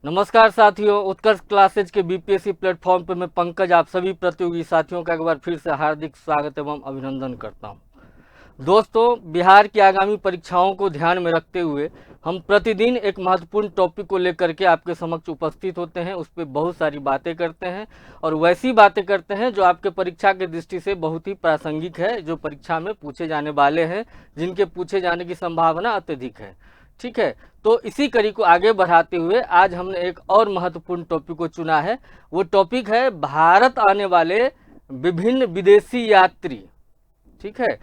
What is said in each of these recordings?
नमस्कार साथियों, उत्कर्ष क्लासेज के बीपीएससी प्लेटफॉर्म पर मैं पंकज आप सभी प्रतियोगी साथियों का एक बार फिर से हार्दिक स्वागत एवं अभिनंदन करता हूं। दोस्तों, बिहार की आगामी परीक्षाओं को ध्यान में रखते हुए हम प्रतिदिन एक महत्वपूर्ण टॉपिक को लेकर के आपके समक्ष उपस्थित होते हैं। उस पर बहुत सारी बातें करते हैं और वैसी बातें करते हैं जो आपके परीक्षा की दृष्टि से बहुत ही प्रासंगिक है, जो परीक्षा में पूछे जाने वाले हैं, जिनके पूछे जाने की संभावना अत्यधिक है। ठीक है, तो इसी कड़ी को आगे बढ़ाते हुए आज हमने एक और महत्वपूर्ण टॉपिक को चुना है। वो टॉपिक है भारत आने वाले विभिन्न विदेशी यात्री। ठीक है,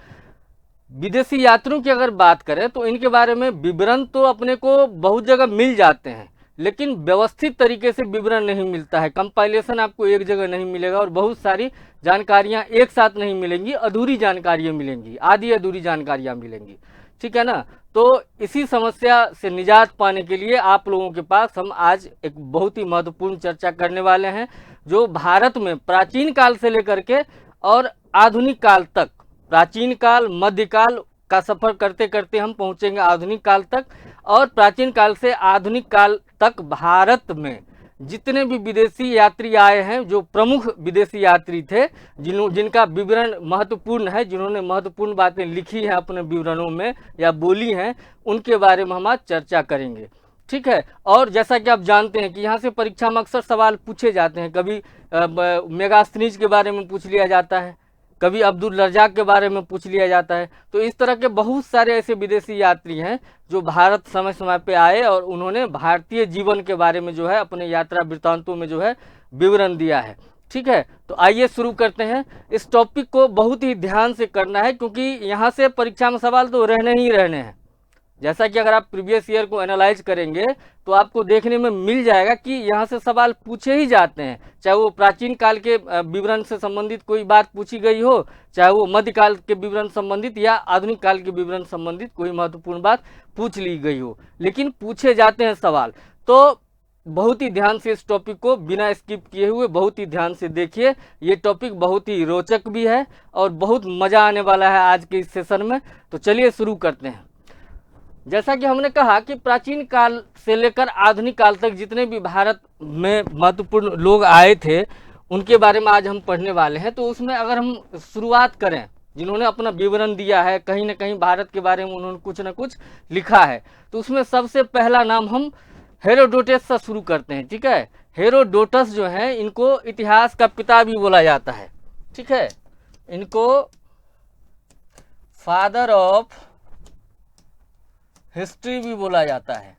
विदेशी यात्रियों की अगर बात करें तो इनके बारे में विवरण तो अपने को बहुत जगह मिल जाते हैं, लेकिन व्यवस्थित तरीके से विवरण नहीं मिलता है। कंपाइलेशन आपको एक जगह नहीं मिलेगा और बहुत सारी जानकारियां एक साथ नहीं मिलेंगी, अधूरी जानकारियां मिलेंगी, आधी अधूरी जानकारियां मिलेंगी। ठीक है ना। तो इसी समस्या से निजात पाने के लिए आप लोगों के पास हम आज एक बहुत ही महत्वपूर्ण चर्चा करने वाले हैं, जो भारत में प्राचीन काल से लेकर के और आधुनिक काल तक, प्राचीन काल मध्यकाल का सफर करते करते हम पहुंचेंगे आधुनिक काल तक, और प्राचीन काल से आधुनिक काल तक भारत में जितने भी विदेशी यात्री आए हैं, जो प्रमुख विदेशी यात्री थे, जिनका विवरण महत्वपूर्ण है, जिन्होंने महत्वपूर्ण बातें लिखी हैं अपने विवरणों में या बोली हैं, उनके बारे में हम आज चर्चा करेंगे। ठीक है, और जैसा कि आप जानते हैं कि यहाँ से परीक्षा में अक्सर सवाल पूछे जाते हैं। कभी मेगास्थनीज के बारे में पूछ लिया जाता है, कभी अब्दुल रज़ाक के बारे में पूछ लिया जाता है। तो इस तरह के बहुत सारे ऐसे विदेशी यात्री हैं जो भारत समय समय पे आए और उन्होंने भारतीय जीवन के बारे में जो है अपने यात्रा वृत्तांतों में जो है विवरण दिया है। ठीक है, तो आइए शुरू करते हैं। इस टॉपिक को बहुत ही ध्यान से करना है, क्योंकि यहाँ से परीक्षा में सवाल तो रहने ही रहने हैं। जैसा कि अगर आप प्रीवियस ईयर को एनालाइज करेंगे तो आपको देखने में मिल जाएगा कि यहाँ से सवाल पूछे ही जाते हैं, चाहे वो प्राचीन काल के विवरण से संबंधित कोई बात पूछी गई हो, चाहे वो मध्यकाल के विवरण संबंधित या आधुनिक काल के विवरण संबंधित कोई महत्वपूर्ण बात पूछ ली गई हो, लेकिन पूछे जाते हैं सवाल। तो बहुत ही ध्यान से इस टॉपिक को बिना स्किप किए हुए बहुत ही ध्यान से देखिए। ये टॉपिक बहुत ही रोचक भी है और बहुत मजा आने वाला है आज के इस सेशन में। तो चलिए शुरू करते हैं। जैसा कि हमने कहा कि प्राचीन काल से लेकर आधुनिक काल तक जितने भी भारत में महत्वपूर्ण लोग आए थे, उनके बारे में आज हम पढ़ने वाले हैं। तो उसमें अगर हम शुरुआत करें, जिन्होंने अपना विवरण दिया है, कहीं ना कहीं भारत के बारे में उन्होंने कुछ ना कुछ लिखा है, तो उसमें सबसे पहला नाम हम हेरोडोटस से शुरू करते हैं। ठीक है, हेरोडोटस जो है, इनको इतिहास का पिता भी बोला जाता है। ठीक है, इनको फादर ऑफ हिस्ट्री भी बोला जाता है,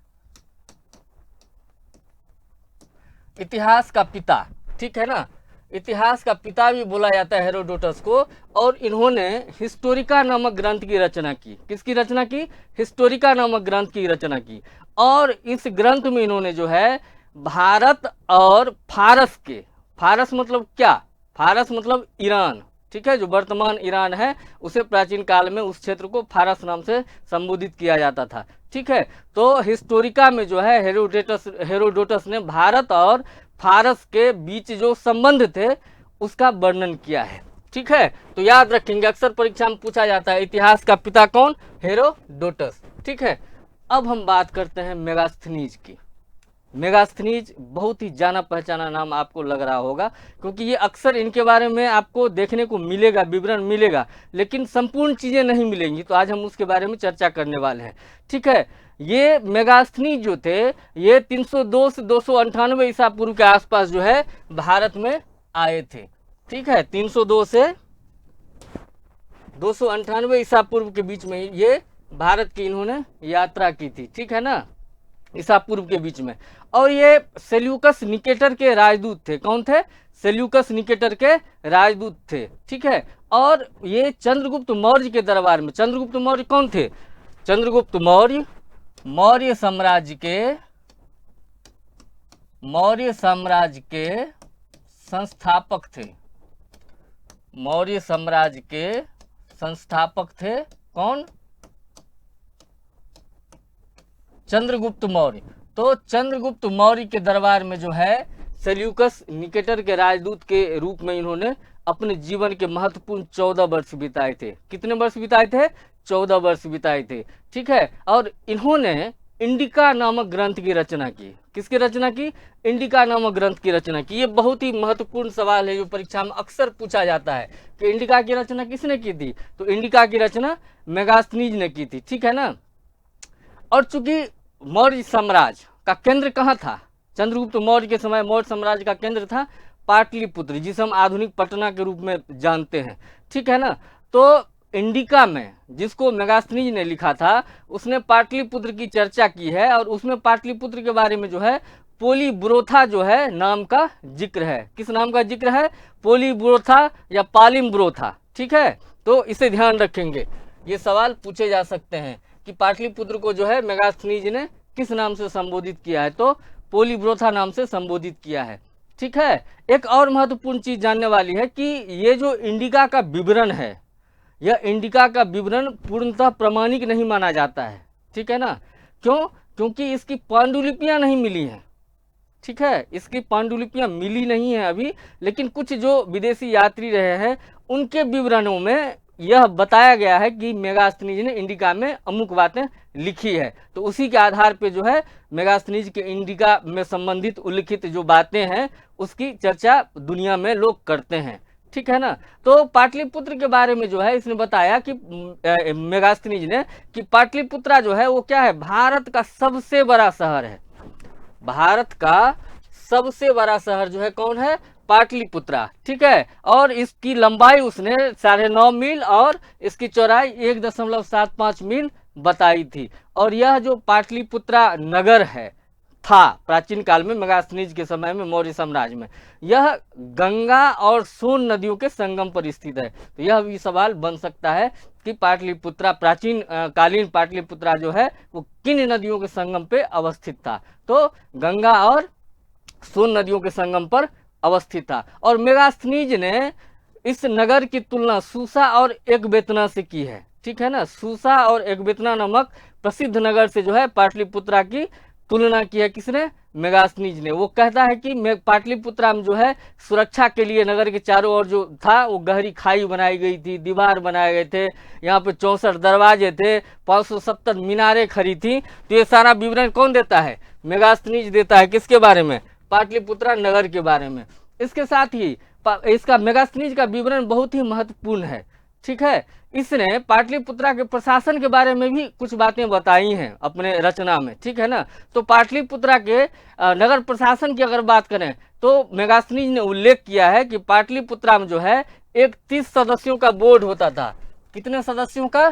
इतिहास का पिता। ठीक है ना, इतिहास का पिता भी बोला जाता है हेरोडोटस को। और इन्होंने हिस्टोरिका नामक ग्रंथ की रचना की। किसकी रचना की? हिस्टोरिका नामक ग्रंथ की रचना की। और इस ग्रंथ में इन्होंने जो है भारत और फारस के, फारस मतलब क्या? फारस मतलब ईरान। ठीक है, जो वर्तमान ईरान है, उसे प्राचीन काल में उस क्षेत्र को फारस नाम से संबोधित किया जाता था। ठीक है, तो हिस्टोरिका में जो है हेरोडोटस ने भारत और फारस के बीच जो संबंध थे उसका वर्णन किया है। ठीक है, तो याद रखेंगे, अक्सर परीक्षा में पूछा जाता है इतिहास का पिता कौन? हेरोडोटस। ठीक है, अब हम बात करते हैं मेगास्थनीज की। मेगास्थनीज बहुत ही जाना पहचाना नाम आपको लग रहा होगा, क्योंकि ये अक्सर इनके बारे में आपको देखने को मिलेगा, विवरण मिलेगा, लेकिन संपूर्ण चीज़ें नहीं मिलेंगी। तो आज हम उसके बारे में चर्चा करने वाले हैं। ठीक है, ये मेगास्थनीज जो थे, ये 302 से 298 ईसा पूर्व के आसपास जो है भारत में आए थे। ठीक है, 302 से 298 ईसा पूर्व के बीच में ये भारत की इन्होंने यात्रा की थी। ठीक है ना, ईसा पूर्व के बीच में। और ये सेल्यूकस निकेटर के राजदूत थे। कौन थे? सेल्यूकस निकेटर के राजदूत थे। ठीक है, और ये चंद्रगुप्त मौर्य के दरबार में, चंद्रगुप्त मौर्य कौन थे? चंद्रगुप्त मौर्य मौर्य साम्राज्य के संस्थापक थे। मौर्य साम्राज्य के संस्थापक थे कौन? चंद्रगुप्त मौर्य। तो चंद्रगुप्त मौर्य के दरबार में जो है सेल्यूकस निकेटर के राजदूत के रूप में इन्होंने अपने जीवन के महत्वपूर्ण 14 वर्ष बिताए थे। कितने वर्ष बिताए थे? 14 वर्ष बिताए थे। ठीक है, और इन्होंने इंडिका नामक ग्रंथ की रचना की। किसकी रचना की? इंडिका नामक ग्रंथ की रचना की। ये बहुत ही महत्वपूर्ण सवाल है जो परीक्षा में अक्सर पूछा जाता है कि इंडिका की रचना किसने की थी? तो इंडिका की रचना मेगास्थनीज ने की थी, ठीक है ना। और चूंकि मौर्य साम्राज्य का केंद्र कहाँ था? चंद्रगुप्त मौर्य के समय मौर्य साम्राज्य का केंद्र था पाटलिपुत्र, जिसे हम आधुनिक पटना के रूप में जानते हैं, ठीक है ना। तो इंडिका में जिसको मेगास्थनीज ने लिखा था उसने पाटलिपुत्र की चर्चा की है और उसमें पाटलिपुत्र के बारे में जो है पोलीब्रोथा जो है नाम का जिक्र है। किस नाम का जिक्र है? पोलीब्रोथा या पालिम्ब्रोथा, ठीक है। तो इसे ध्यान रखेंगे, ये सवाल पूछे जा सकते हैं कि पाटलिपुत्र को जो है मेगास्थनीज ने किस नाम से संबोधित किया है? तो पोलीब्रोथा नाम से संबोधित किया है, ठीक है। एक और महत्वपूर्ण चीज जानने वाली है कि ये जो इंडिका का विवरण है, यह इंडिका का विवरण पूर्णतः प्रमाणिक नहीं माना जाता है, ठीक है ना। क्यों? क्योंकि इसकी पांडुलिपियां नहीं मिली हैं, ठीक है। इसकी पांडुलिपियां मिली नहीं है अभी, लेकिन कुछ जो विदेशी यात्री रहे हैं उनके विवरणों में यह बताया गया है कि मेगास्थनीज ने इंडिका में अमुक बातें लिखी है। तो उसी के आधार पे जो है मेगास्थनीज के इंडिका में संबंधित उल्लिखित जो बातें हैं उसकी चर्चा दुनिया में लोग करते हैं, ठीक है ना। तो पाटलिपुत्र के बारे में जो है इसने बताया कि मेगास्थनीज ने कि पाटलिपुत्रा जो है वो क्या है? भारत का सबसे बड़ा शहर है। भारत का सबसे बड़ा शहर जो है कौन है? पाटलिपुत्रा, ठीक है। और इसकी लंबाई उसने 9.5 मील और इसकी चौड़ाई 1.75 मील बताई थी। और यह जो पाटलिपुत्रा नगर है था प्राचीन काल में मेगास्थनीज के समय में मौर्य साम्राज्य में, यह गंगा और सोन नदियों के संगम पर स्थित है। तो यह भी सवाल बन सकता है कि पाटलिपुत्रा प्राचीन कालीन पाटलिपुत्रा जो है वो किन नदियों के संगम पे अवस्थित था? तो गंगा और सोन नदियों के संगम पर अवस्थित था। और मेगास्थनीज ने इस नगर की तुलना सूसा और एकबेतना से की है, ठीक है ना। सूसा और एकबेतना नामक प्रसिद्ध नगर से जो है पाटलिपुत्रा की तुलना की है। किसने? मेगास्थनीज ने। वो कहता है कि पाटलिपुत्रा में जो है सुरक्षा के लिए नगर के चारों ओर जो था वो गहरी खाई बनाई गई थी, दीवार बनाए गए थे, यहाँ पे 64 दरवाजे थे, 570 मीनारें खड़ी थी। तो ये सारा विवरण कौन देता है? मेगास्थनीज देता है। किसके बारे में? पाटलिपुत्रा नगर के बारे में। इसके साथ ही इसका मेगास्थनीज का विवरण बहुत ही महत्वपूर्ण है, ठीक है। इसने पाटलिपुत्रा के प्रशासन के बारे में भी कुछ बातें बताई हैं अपने रचना में, ठीक है ना। तो पाटलिपुत्रा के नगर प्रशासन की अगर बात करें तो मेगास्थनीज ने उल्लेख किया है कि पाटलिपुत्रा में जो है एक 30 सदस्यों का बोर्ड होता था। कितने सदस्यों का?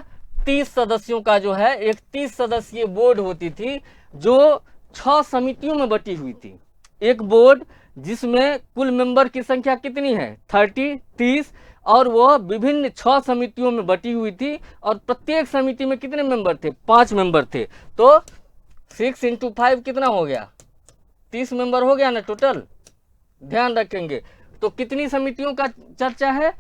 30 सदस्यों का जो है एक 30 सदस्यीय बोर्ड होती थी जो 6 समितियों में बटी हुई थी। एक बोर्ड जिसमें कुल मेंबर की संख्या कितनी है? 30, और वह विभिन्न 6 समितियों में बटी हुई थी। और प्रत्येक समिति में कितने मेंबर थे? 5 मेंबर थे। तो 6 × 5 कितना हो गया? 30 मेंबर हो गया ना टोटल। ध्यान रखेंगे। तो कितनी समितियों का चर्चा है?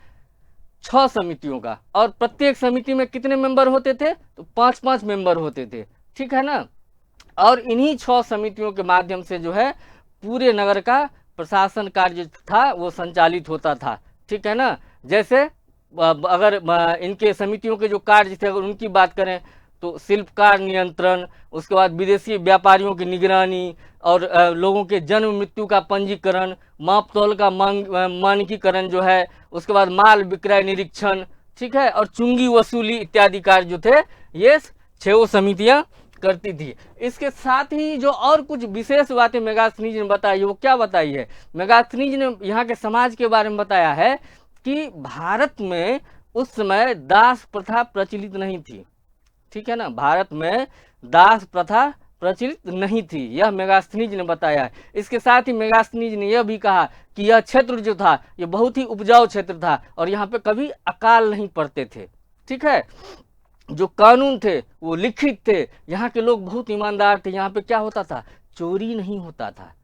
6 समितियों का। और प्रत्येक समिति में कितने मेंबर होते थे? तो 5-5 मेंबर होते थे, ठीक है ना। और इन्हीं 6 समितियों के माध्यम से जो है पूरे नगर का प्रशासन कार्य था वो संचालित होता था, ठीक है ना। जैसे अगर इनके समितियों के जो कार्य थे अगर उनकी बात करें तो शिल्पकार नियंत्रण, उसके बाद विदेशी व्यापारियों की निगरानी और लोगों के जन्म मृत्यु का पंजीकरण, माप तौल का मानकीकरण जो है, उसके बाद माल विक्रय निरीक्षण, ठीक है, और चुंगी वसूली इत्यादि कार्य जो थे ये 6 समितियां करती थी। इसके साथ ही जो और कुछ विशेष बातें मेगास्थनीज ने बताई, वो क्या बताई है? मेगास्थनीज ने यहाँ के समाज के बारे में बताया है कि भारत में उस समय दास प्रथा प्रचलित नहीं थी, ठीक है ना। भारत में दास प्रथा प्रचलित नहीं थी, यह मेगास्थनीज ने बताया है। इसके साथ ही मेगास्थनीज ने यह भी कहा कि यह क्षेत्र जो था ये बहुत ही उपजाऊ क्षेत्र था और यहाँ पे कभी अकाल नहीं पड़ते थे, ठीक है। जो कानून थे वो लिखित थे, यहाँ के लोग बहुत ईमानदार थे, यहाँ पे क्या होता था? चोरी नहीं होता था।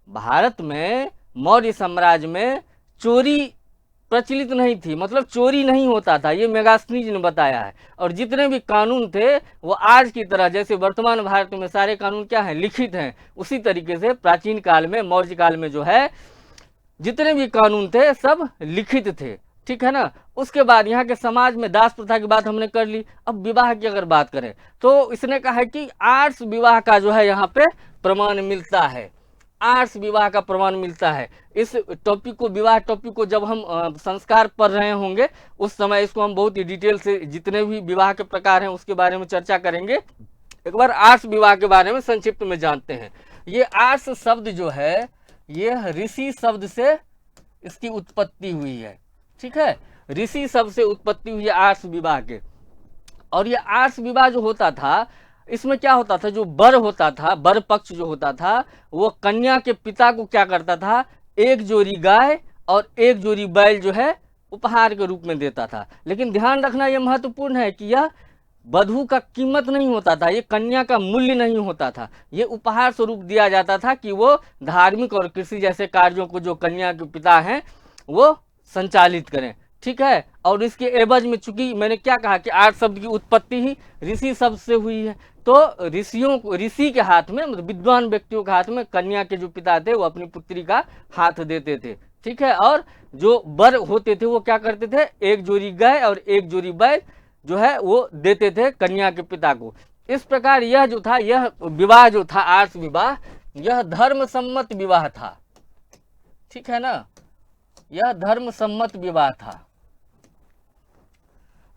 भारत में मौर्य साम्राज्य में चोरी प्रचलित नहीं थी, मतलब चोरी नहीं होता था, ये मेगास्थनीज ने बताया है। और जितने भी कानून थे वो आज की तरह जैसे वर्तमान भारत में सारे कानून क्या हैं? लिखित हैं। उसी तरीके से प्राचीन काल में मौर्य काल में जो है जितने भी कानून थे सब लिखित थे। ठीक है ना। उसके बाद यहाँ के समाज में दास प्रथा की बात हमने कर ली। अब विवाह की अगर बात करें तो इसने कहा है कि आर्ट्स विवाह का जो है यहाँ पे प्रमाण मिलता है, आर्ट्स विवाह का प्रमाण मिलता है। इस टॉपिक को, विवाह टॉपिक को जब हम संस्कार पढ़ रहे होंगे उस समय इसको हम बहुत ही डिटेल से जितने भी विवाह के प्रकार हैं उसके बारे में चर्चा करेंगे। एक बार आर्ट्स विवाह के बारे में संक्षिप्त में जानते हैं। ये आर्ट्स शब्द जो है ये ऋषि शब्द से इसकी उत्पत्ति हुई है, ठीक है। ऋषि शब्द से उत्पत्ति हुई है आर्ट्स विवाह के। और ये आर्ट्स विवाह जो होता था इसमें क्या होता था, जो वर होता था, वर पक्ष जो होता था वो कन्या के पिता को क्या करता था, एक जोड़ी गाय और एक जोड़ी बैल जो है उपहार के रूप में देता था। लेकिन ध्यान रखना यह महत्वपूर्ण है कि यह वधू का कीमत नहीं होता था, ये कन्या का मूल्य नहीं होता था, ये उपहार स्वरूप दिया जाता था कि वो धार्मिक और कृषि जैसे कार्यों को जो कन्या के पिता हैं वो संचालित करें, ठीक है। और इसके एवज में, चूंकि मैंने क्या कहा कि आर्ट शब्द की उत्पत्ति ही ऋषि शब्द से हुई है, तो ऋषियों को, ऋषि के हाथ में, मतलब विद्वान व्यक्तियों के हाथ में कन्या के जो पिता थे वो अपनी पुत्री का हाथ देते थे, ठीक है। और जो वर होते थे वो क्या करते थे, एक जोड़ी गाय और एक जोड़ी बैल जो है वो देते थे कन्या के पिता को। इस प्रकार यह जो था, यह विवाह जो था आर्ट्स विवाह, यह धर्म सम्मत विवाह था, ठीक है ना, यह धर्म सम्मत विवाह था।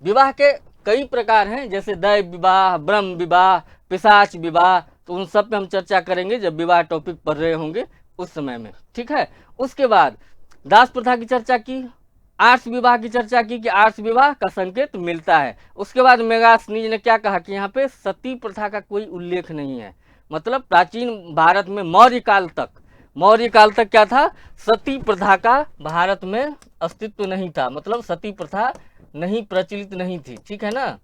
विवाह के कई प्रकार हैं, जैसे दैव विवाह, ब्रह्म विवाह, पिशाच विवाह, तो उन सब पे हम चर्चा करेंगे जब विवाह टॉपिक पढ़ रहे होंगे उस समय में, ठीक है। उसके बाद दास प्रथा की चर्चा की, आर्ट्स विवाह की चर्चा की कि आर्ट्स विवाह का संकेत मिलता है। उसके बाद मेगास्थनीज ने क्या कहा कि यहाँ पे सती प्रथा का कोई उल्लेख नहीं है। मतलब प्राचीन भारत में मौर्य काल तक क्या था, सती प्रथा का भारत में अस्तित्व नहीं था, मतलब सती प्रथा नहीं प्रचलित नहीं थी, ठीक है ना।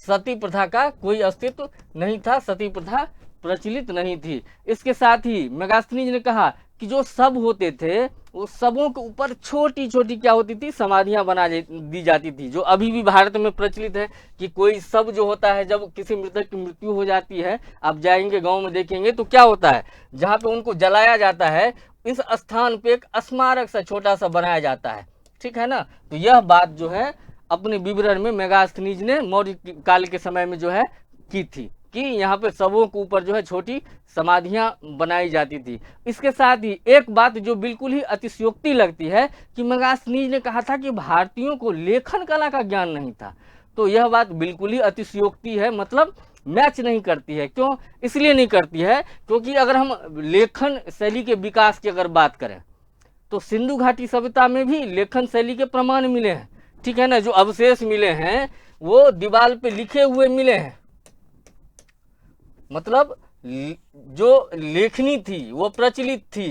सती प्रथा का कोई अस्तित्व नहीं था, सती प्रथा प्रचलित नहीं थी। इसके साथ ही मेगास्थनीज ने कहा कि जो सब होते थे वो सबों के ऊपर छोटी छोटी क्या होती थी, समाधियां बना दी जाती थी, जो अभी भी भारत में प्रचलित है कि कोई सब जो होता है, जब किसी मृतक की मृत्यु हो जाती है, आप जाएंगे गांव में देखेंगे तो क्या होता है, जहाँ पे उनको जलाया जाता है इस स्थान पे एक स्मारक सा छोटा सा बनाया जाता है, ठीक है ना। तो यह बात जो है अपने विवरण में मेगास्थनीज ने मौर्य काल के समय में जो है की थी कि यहाँ पे सबों के ऊपर जो है छोटी समाधियां बनाई जाती थी। इसके साथ ही एक बात जो बिल्कुल ही अतिशयोक्ति लगती है कि मेगास्थनीज ने कहा था कि भारतीयों को लेखन कला का ज्ञान नहीं था। तो यह बात बिल्कुल ही अतिशयोक्ति है, मतलब मैच नहीं करती है। क्यों? इसलिए नहीं करती है क्योंकि अगर हम लेखन शैली के विकास की अगर बात करें तो सिंधु घाटी सभ्यता में भी लेखन शैली के प्रमाण मिले हैं, ठीक है ना। जो अवशेष मिले हैं वो दीवार पे लिखे हुए मिले हैं, मतलब जो लेखनी थी वो प्रचलित थी,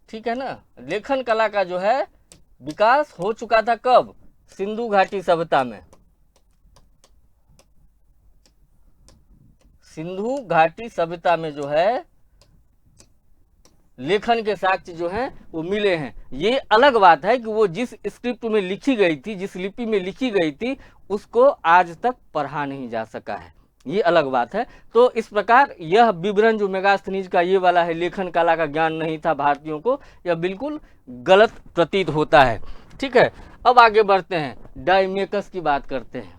ठीक है ना। लेखन कला का जो है विकास हो चुका था कब? सिंधु घाटी सभ्यता में। सिंधु घाटी सभ्यता में जो है लेखन के साक्ष्य जो हैं वो मिले हैं। ये अलग बात है कि वो जिस स्क्रिप्ट में लिखी गई थी, जिस लिपि में लिखी गई थी, उसको आज तक पढ़ा नहीं जा सका है, ये अलग बात है। तो इस प्रकार यह विवरण जो मेगास्थनीज का ये वाला है, लेखन कला का ज्ञान नहीं था भारतीयों को, यह बिल्कुल गलत प्रतीत होता है, ठीक है। अब आगे बढ़ते हैं, डायमेकस की बात करते हैं,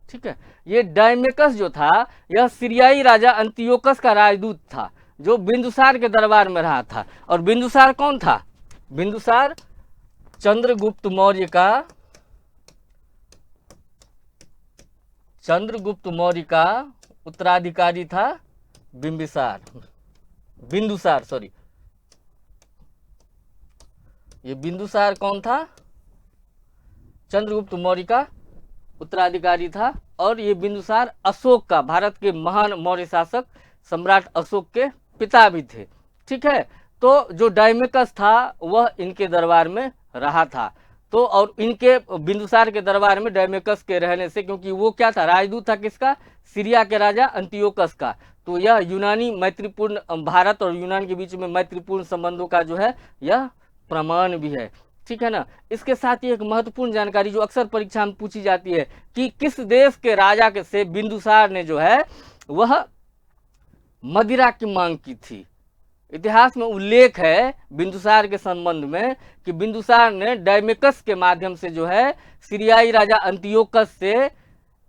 ठीक है। ये डायमेकस जो था यह सीरियाई राजा अंतियोकस का राजदूत था जो बिंदुसार के दरबार में रहा था। और बिंदुसार कौन था? बिंदुसार चंद्रगुप्त मौर्य का उत्तराधिकारी था। ये बिंदुसार कौन था? चंद्रगुप्त मौर्य का उत्तराधिकारी था। और ये बिंदुसार अशोक का, भारत के महान मौर्य शासक सम्राट अशोक के पिता भी थे, ठीक है। तो जो डायमेकस था वह इनके दरबार में रहा था। तो और इनके बिंदुसार के दरबार में डायमेकस के रहने से, क्योंकि वो क्या था, राजदूत था किसका? सीरिया के राजा अंतियोकस का। तो यह यूनानी मैत्रीपूर्ण, भारत और यूनान के बीच में मैत्रीपूर्ण संबंधों का जो है यह प्रमाण भी है, ठीक है ना। इसके साथ ही एक महत्वपूर्ण जानकारी जो अक्सर परीक्षा में पूछी जाती है कि किस देश के राजा के से बिंदुसार ने जो है वह मदिरा की मांग की थी। इतिहास में उल्लेख है बिंदुसार के संबंध में कि बिंदुसार ने डायमेकस के माध्यम से जो है सीरियाई राजा अंतियोकस से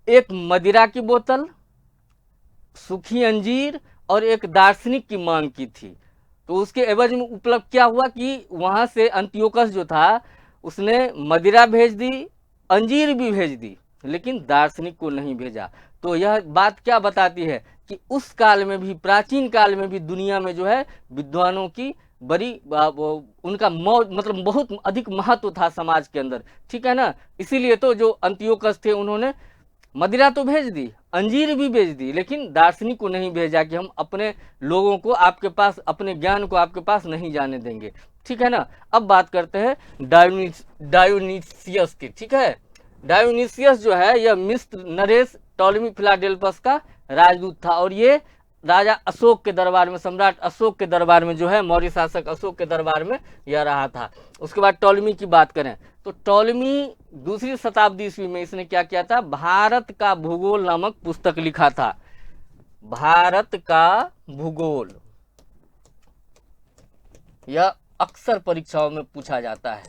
एक मदिरा की बोतल, सूखी अंजीर और एक दार्शनिक की मांग की थी। तो उसके एवज में उपलब्ध क्या हुआ कि वहां से अंतियोकस जो था उसने मदिरा भेज दी, अंजीर भी भेज दी, लेकिन दार्शनिक को नहीं भेजा। तो यह बात क्या बताती है कि उस काल में भी, प्राचीन काल में भी दुनिया में जो है विद्वानों की बड़ी उनका मतलब बहुत अधिक महत्व था समाज के अंदर, ठीक है ना। इसीलिए तो जो अंतियोकस थे उन्होंने मदिरा तो भेज दी, अंजीर भी भेज दी, लेकिन दार्शनिक को नहीं भेजा कि हम अपने लोगों को आपके पास, अपने ज्ञान को आपके पास नहीं जाने देंगे, ठीक है ना। अब बात करते हैं डायोनीसियस की, ठीक है। डायोनीसियस जो है यह मिस्र नरेश टॉलेमी फिलाडेल्फस का राजदूत था और ये राजा अशोक के दरबार में, सम्राट अशोक के दरबार में जो है, मौर्य शासक अशोक के दरबार में यह रहा था। उसके बाद टॉलेमी की बात करें तो टॉलेमी दूसरी शताब्दी ईस्वी में इसने क्या किया था, भारत का भूगोल नामक पुस्तक लिखा था। भारत का भूगोल, यह अक्सर परीक्षाओं में पूछा जाता है,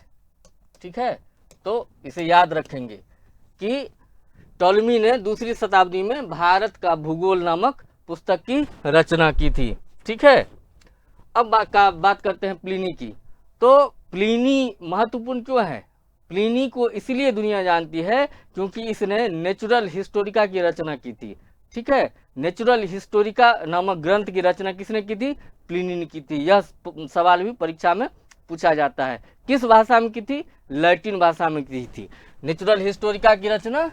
ठीक है। तो इसे याद रखेंगे कि टॉलेमी ने दूसरी शताब्दी में भारत का भूगोल नामक पुस्तक की रचना की थी, ठीक है। अब बात करते हैं प्लिनी की। तो प्लिनी महत्वपूर्ण क्यों है? प्लिनी को इसलिए दुनिया जानती है क्योंकि इसने नेचुरल हिस्टोरिका की रचना की थी, ठीक है। नेचुरल हिस्टोरिका नामक ग्रंथ की रचना किसने की थी? प्लिनी ने की थी। यह सवाल भी परीक्षा में पूछा जाता है। किस भाषा में की थी? लैटिन भाषा में की थी। नेचुरल हिस्टोरिका की रचना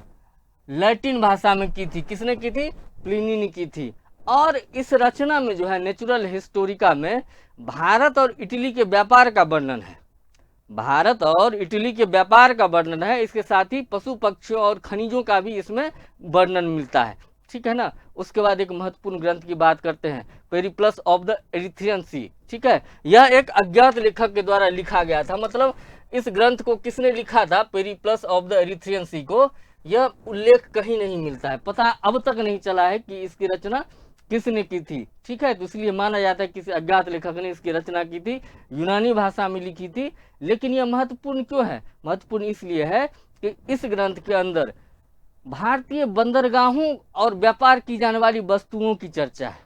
लैटिन भाषा में की थी। किसने की थी? प्लिनी ने की थी। और इस रचना में जो है नेचुरल हिस्टोरिका में भारत और इटली के व्यापार का वर्णन है। भारत और इटली के व्यापार का वर्णन है। इसके साथ ही पशु पक्षियों और खनिजों का भी इसमें वर्णन मिलता है, ठीक है ना। उसके बाद एक महत्वपूर्ण ग्रंथ की बात करते हैं, पेरिप्लस ऑफ द एरिथ्रियन सी, ठीक है। यह एक अज्ञात लेखक के द्वारा लिखा गया था। मतलब इस ग्रंथ को किसने लिखा था, पेरिप्लस ऑफ द एरिथ्रियन सी को, यह उल्लेख कहीं नहीं मिलता है। पता अब तक नहीं चला है कि इसकी रचना किसने की थी, ठीक है। तो इसलिए माना जाता है किसी अज्ञात लेखक ने इसकी रचना की थी, यूनानी भाषा में लिखी थी। लेकिन यह महत्वपूर्ण क्यों है? महत्वपूर्ण इसलिए है कि इस ग्रंथ के अंदर भारतीय बंदरगाहों और व्यापार की जाने वाली वस्तुओं की चर्चा है,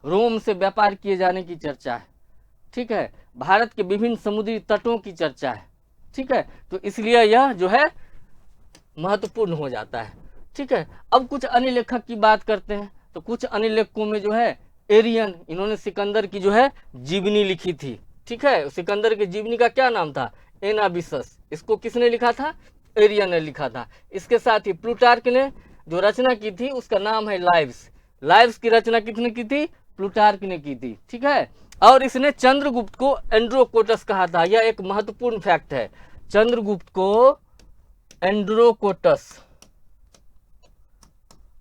रोम से व्यापार किए जाने की चर्चा है, ठीक है। भारत के विभिन्न समुद्री तटों की चर्चा है, ठीक है। तो इसलिए यह जो है महत्वपूर्ण हो जाता है, ठीक है। अब कुछ अन्य लेखक की बात करते हैं। तो कुछ अन्य लेखकों में जो है एरियन, इन्होंने सिकंदर की जो है जीवनी लिखी थी, ठीक है। सिकंदर की जीवनी का क्या नाम था? एनाबिसस। इसको किसने लिखा था? एरियन ने लिखा था। इसके साथ ही प्लूटार्क ने जो रचना की थी उसका नाम है लाइव्स। लाइव्स की रचना किसने की थी? प्लूटार्क ने की थी, ठीक है। और इसने चंद्रगुप्त को एंड्रोकोटस कहा था। यह एक महत्वपूर्ण फैक्ट है। चंद्रगुप्त को एंड्रोकोटस,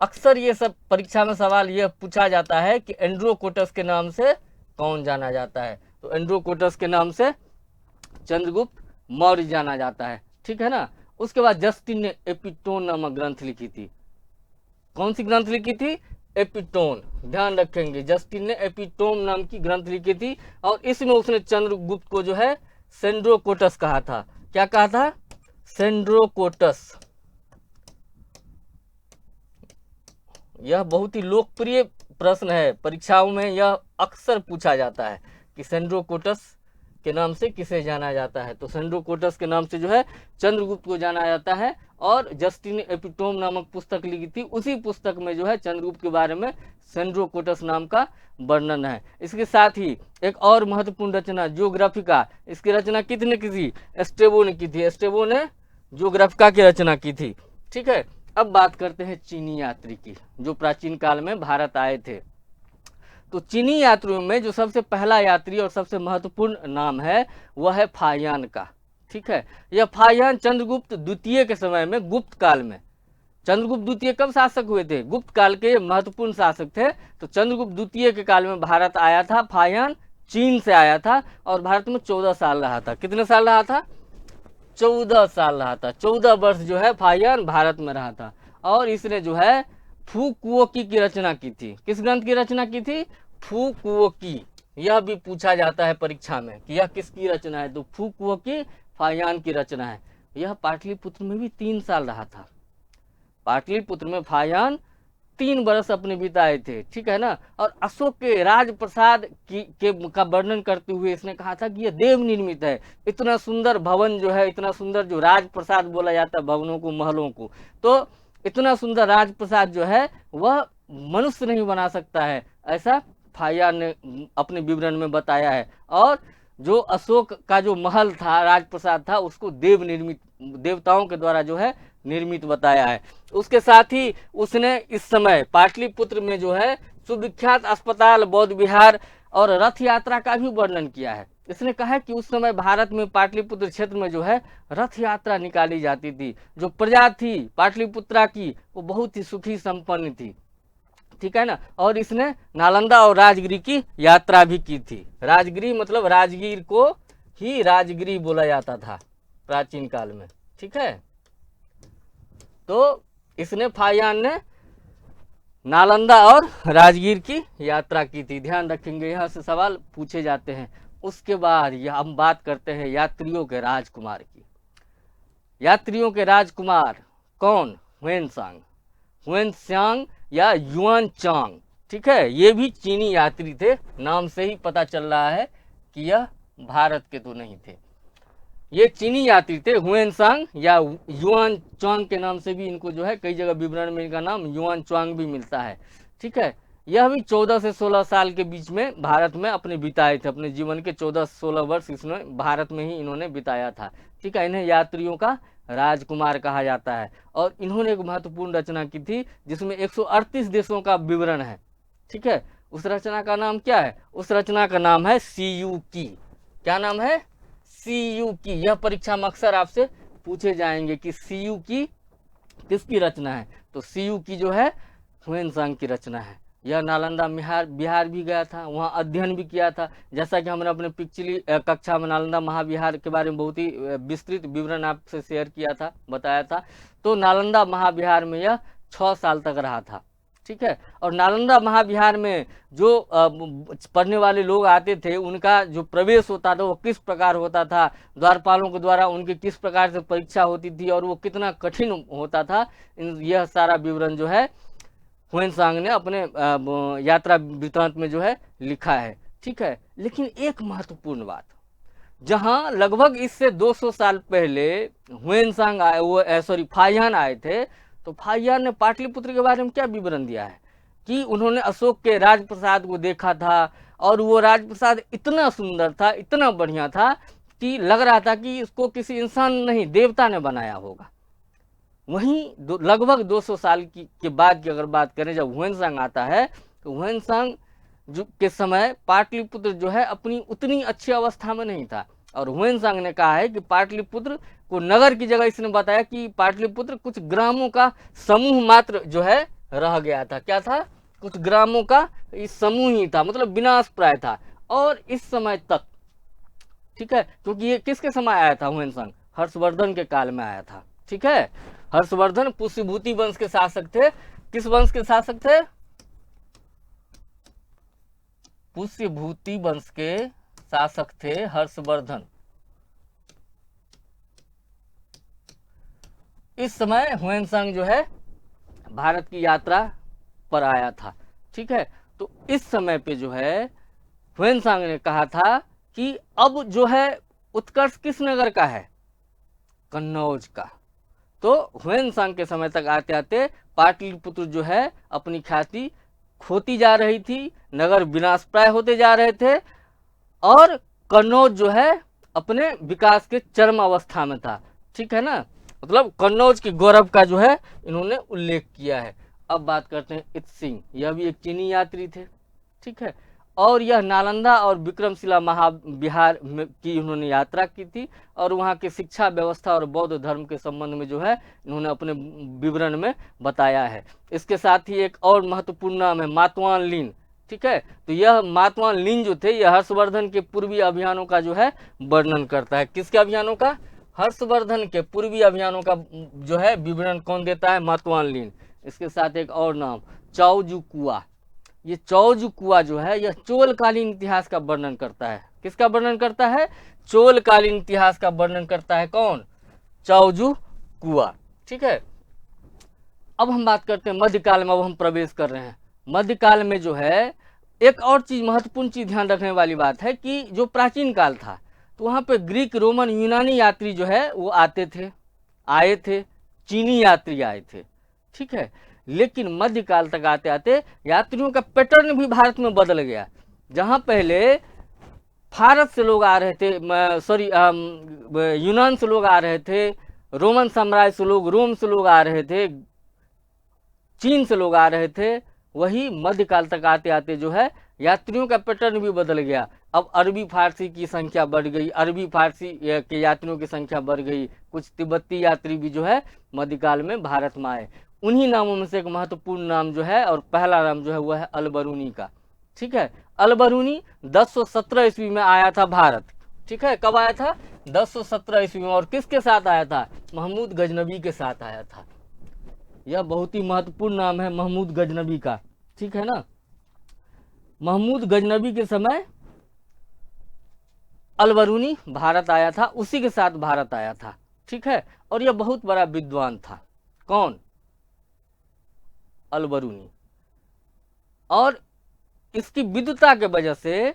अक्सर ये सब परीक्षा में सवाल यह पूछा जाता है कि एंड्रोकोटस के नाम से कौन जाना जाता है। तो एंड्रोकोटस के नाम से चंद्रगुप्त मौर्य जाना जाता है, ठीक है ना। उसके बाद जस्टिन ने एपिटोन नामक ग्रंथ लिखी थी। कौन सी ग्रंथ लिखी थी? एपिटोन। ध्यान रखेंगे, जस्टिन ने एपिटोन नाम की ग्रंथ लिखी थी और इसमें उसने चंद्रगुप्त को जो है सेंड्रोकोटस कहा था। क्या कहा था? सेंड्रोकोटस। यह बहुत ही लोकप्रिय प्रश्न है, परीक्षाओं में यह अक्सर पूछा जाता है कि सेंड्रोकोटस के नाम से किसे जाना जाता है। तो सेंड्रोकोटस के नाम से जो है चंद्रगुप्त को जाना जाता है। और जस्टिन एपिटोम नामक पुस्तक लिखी थी, उसी पुस्तक में जो है चंद्रगुप्त के बारे में सेंड्रोकोटस नाम का वर्णन है। इसके साथ ही एक और महत्वपूर्ण रचना जियोग्राफिका, इसकी रचना किसने की थी? एस्ट्रेबो ने की थी। एस्ट्रेबो ने जियोग्राफिका की रचना की थी, ठीक है। अब बात करते हैं चीनी यात्री की, जो प्राचीन काल में भारत आए थे। तो चीनी यात्रियों में जो सबसे पहला यात्री और सबसे महत्वपूर्ण नाम है वह है फाहियान का, ठीक है। यह फाहियान चंद्रगुप्त द्वितीय के समय में, गुप्त काल में, चंद्रगुप्त द्वितीय कब शासक हुए थे? गुप्त काल के महत्वपूर्ण शासक थे। तो चंद्रगुप्त द्वितीय के काल में भारत आया था। फाहियान चीन से आया था और भारत में 14 साल रहा था। कितने साल रहा था? 14 साल रहा था। 14 वर्ष जो है फाहियान भारत में रहा था। और इसने जो है फुकुओकी की रचना की थी। किस ग्रंथ की रचना की थी? फुकुओकी। यह भी पूछा जाता है परीक्षा में कि यह किसकी रचना है, तो फुकुओ की फाहियान की रचना है। यह पाटलिपुत्र में भी 3 साल रहा था। पाटलिपुत्र में फाहियान 3 बरस अपने बिताए थे, ठीक है ना। और अशोक के राजप्रसाद का वर्णन करते हुए इसने कहा था कि यह देव निर्मित है। इतना सुंदर भवन जो है, इतना सुंदर जो राजप्रसाद बोला जाता है भवनों को, महलों को, तो इतना सुंदर राजप्रसाद जो है वह मनुष्य नहीं बना सकता है, ऐसा फाहियान ने अपने विवरण में बताया है। और जो अशोक का जो महल था, राजप्रसाद था, उसको देव निर्मित, देवताओं के द्वारा जो है निर्मित बताया है। उसके साथ ही उसने इस समय पाटलिपुत्र में जो है सुविख्यात अस्पताल, बौद्ध विहार और रथ यात्रा का भी वर्णन किया है। इसने कहा कि उस समय भारत में पाटलिपुत्र क्षेत्र में जो है रथ यात्रा निकाली जाती थी। जो प्रजा थी पाटलिपुत्रा की वो बहुत ही सुखी संपन्न थी, ठीक है ना। और इसने नालंदा और राजगिरी की यात्रा भी की थी। राजगिरी मतलब राजगीर को ही राजगिरी बोला जाता था प्राचीन काल में, ठीक है। तो इसने फाहियान ने नालंदा और राजगीर की यात्रा की थी। ध्यान रखेंगे, यहाँ से सवाल पूछे जाते हैं। उसके बाद यह हम बात करते हैं यात्रियों के राजकुमार की। यात्रियों के राजकुमार कौन? हुएनसांग, हुएनसांग या युआन चांग, ठीक है। ये भी चीनी यात्री थे, नाम से ही पता चल रहा है कि यह भारत के तो नहीं थे। ये चीनी यात्री थे, हुएनसांग या युआन चांग के नाम से भी इनको जो है कई जगह विवरण में इनका नाम युआन चांग भी मिलता है, ठीक है। यह भी 14 से 16 साल के बीच में भारत में अपने बिताए थे। अपने जीवन के 14-16 वर्ष इसने भारत में ही इन्होंने बिताया था, ठीक है। इन्हें यात्रियों का राजकुमार कहा जाता है। और इन्होंने एक महत्वपूर्ण रचना की थी जिसमें 138 देशों का विवरण है, ठीक है। उस रचना का नाम क्या है? उस रचना का नाम है सीयू की। क्या नाम है? सीयू की। यह परीक्षा में अक्सर आपसे पूछे जाएंगे कि सीयू की किसकी रचना है, तो सीयू की जो है हुएनसांग की रचना है। यह नालंदा बिहार भी गया था, वहाँ अध्ययन भी किया था। जैसा कि हमने अपने पिछली कक्षा में नालंदा महाविहार के बारे में बहुत ही विस्तृत विवरण आपसे शेयर किया था, बताया था। तो नालंदा महाविहार में यह 6 साल तक रहा था, ठीक है। और नालंदा महाविहार में जो पढ़ने वाले लोग आते थे उनका जो प्रवेश होता था वो किस प्रकार होता था, द्वारपालों के द्वारा उनकी किस प्रकार से परीक्षा होती थी और वो कितना कठिन होता था, यह सारा विवरण जो है हुएनसांग ने अपने यात्रा वृत्तांत में जो है लिखा है, ठीक है। लेकिन एक महत्वपूर्ण बात, जहां लगभग इससे 200 साल पहले हुएनसांग आए, वो फाहियान आए थे, तो फाहियान ने पाटलिपुत्र के बारे में क्या विवरण दिया है कि उन्होंने अशोक के राजप्रसाद को देखा था और वो राजप्रसाद इतना सुंदर था, इतना बढ़िया था कि लग रहा था कि इसको किसी इंसान नहीं, देवता ने बनाया होगा। वहीं लगभग 200 साल के बाद की अगर बात करें, जब हुएनसांग आता है तो हुएनसांग के समय पाटलिपुत्र जो है अपनी उतनी अच्छी अवस्था में नहीं था। और हुएनसांग ने कहा है कि पाटलिपुत्र को नगर की जगह इसने बताया कि पाटलिपुत्र कुछ ग्रामों का समूह मात्र जो है रह गया था। क्या था? कुछ ग्रामों का इस समूह ही था, मतलब विनाश प्राय था। और इस समय तक, ठीक है, क्योंकि ये किसके समय आया था हुएनसांग? हर्षवर्धन के काल में आया था, ठीक है। हर्षवर्धन पुष्यभूति वंश के शासक थे। किस वंश के शासक थे? पुष्यभूति वंश के शासक थे हर्षवर्धन। इस समय हुएनसांग जो है भारत की यात्रा पर आया था, ठीक है। तो इस समय पे जो है हुएनसांग ने कहा था कि अब जो है उत्कर्ष किस नगर का है? कन्नौज का। तो हुएनसांग के समय तक आते आते पाटलिपुत्र जो है अपनी ख्याति खोती जा रही थी, नगर विनाश प्राय होते जा रहे थे और कन्नौज जो है अपने विकास के चरम अवस्था में था, ठीक है ना। मतलब कन्नौज के गौरव का जो है इन्होंने उल्लेख किया है। अब बात करते हैं इत्सिंग। यह भी एक चीनी यात्री थे, ठीक है। और यह नालंदा और विक्रमशिला महाविहार की उन्होंने यात्रा की थी और वहाँ की शिक्षा व्यवस्था और बौद्ध धर्म के संबंध में जो है इन्होंने अपने विवरण में बताया है। इसके साथ ही एक और महत्वपूर्ण नाम है मातवान लिन, ठीक है। तो यह मातवान लिन जो थे यह हर्षवर्धन के पूर्वी अभियानों का जो है वर्णन करता है। किसके अभियानों का? हर्षवर्धन के पूर्वी अभियानों का जो है विवरण कौन देता है? मातवान लिन। इसके साथ एक और नाम चाओजुकुआ। ये चौजू कुआ जो है यह चोलकालीन इतिहास का वर्णन करता है। किसका वर्णन करता है? चोलकालीन इतिहास का वर्णन करता है। कौन? चौजू कुआ। ठीक है। अब हम बात करते हैं मध्यकाल में। अब हम प्रवेश कर रहे हैं मध्यकाल में। जो है एक और चीज, महत्वपूर्ण चीज ध्यान रखने वाली बात है कि जो प्राचीन काल था तो वहां पे ग्रीक, रोमन, यूनानी यात्री जो है वो आए थे, चीनी यात्री आए थे। ठीक है। लेकिन मध्यकाल तक आते आते यात्रियों का पैटर्न भी भारत में बदल गया। जहां पहले भारत से लोग आ रहे थे, सॉरी यूनान से लोग आ रहे थे, रोमन साम्राज्य से लोग, रोम से लोग आ रहे थे, चीन से लोग आ रहे थे, वही मध्यकाल तक आते आते जो है यात्रियों का पैटर्न भी बदल गया। अब अरबी फारसी की संख्या बढ़ गई, अरबी फारसी के यात्रियों की संख्या बढ़ गई। कुछ तिब्बती यात्री भी जो है मध्यकाल में भारत में आए। उन्हीं नामों में से एक महत्वपूर्ण नाम जो है और पहला नाम जो है वह है अलबरूनी का। ठीक है। अलबरूनी 1017 ईस्वी में आया था भारत। ठीक है। कब आया था? 1017 ईस्वी में। और किसके साथ आया था? महमूद गजनबी के साथ आया था। यह बहुत ही महत्वपूर्ण नाम है महमूद गजनबी का। ठीक है ना। महमूद गजनबी के समय अलबरूनी भारत आया था, उसी के साथ भारत आया था। ठीक है। और यह बहुत बड़ा विद्वान था। कौन? अलबरूनी। और इसकी विद्वता के वजह से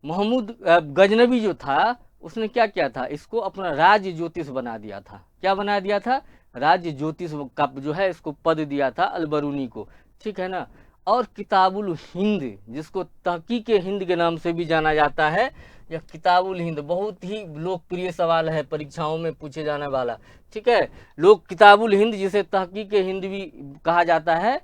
महमूद गजनबी जो था उसने क्या किया था? इसको अपना राज्य ज्योतिष बना दिया था। क्या बना दिया था? राज्य ज्योतिष का जो है इसको पद दिया था अलबरूनी को। ठीक है ना। और किताबुल हिंद, जिसको तहकीक हिंद के नाम से भी जाना जाता है, यह किताबुल हिंद बहुत ही लोकप्रिय सवाल है, परीक्षाओं में पूछे जाने वाला। ठीक है। लोग किताबुल हिंद, जिसे तहकीक हिंद भी कहा जाता है,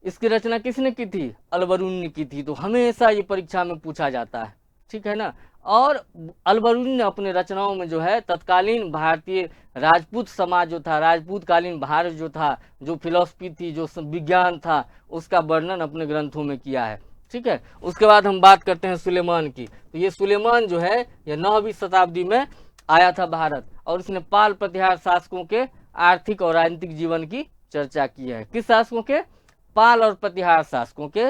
इसकी रचना किसने की थी? अलबरूनी ने की थी। तो हमेशा ये परीक्षा में पूछा जाता है। ठीक है ना। और अलबरूनी ने अपने रचनाओं में जो है तत्कालीन भारतीय राजपूत समाज जो था, राजपूत कालीन भारत जो था, जो फिलॉसफी थी, जो विज्ञान था, उसका वर्णन अपने ग्रंथों में किया है। ठीक है। उसके बाद हम बात करते हैं सुलेमान की। तो ये सुलेमान जो है यह 9वीं शताब्दी में आया था भारत, और इसने पाल प्रतिहार शासकों के आर्थिक और राजनीतिक जीवन की चर्चा की है। किस शासकों के? पाल और प्रतिहार शासकों के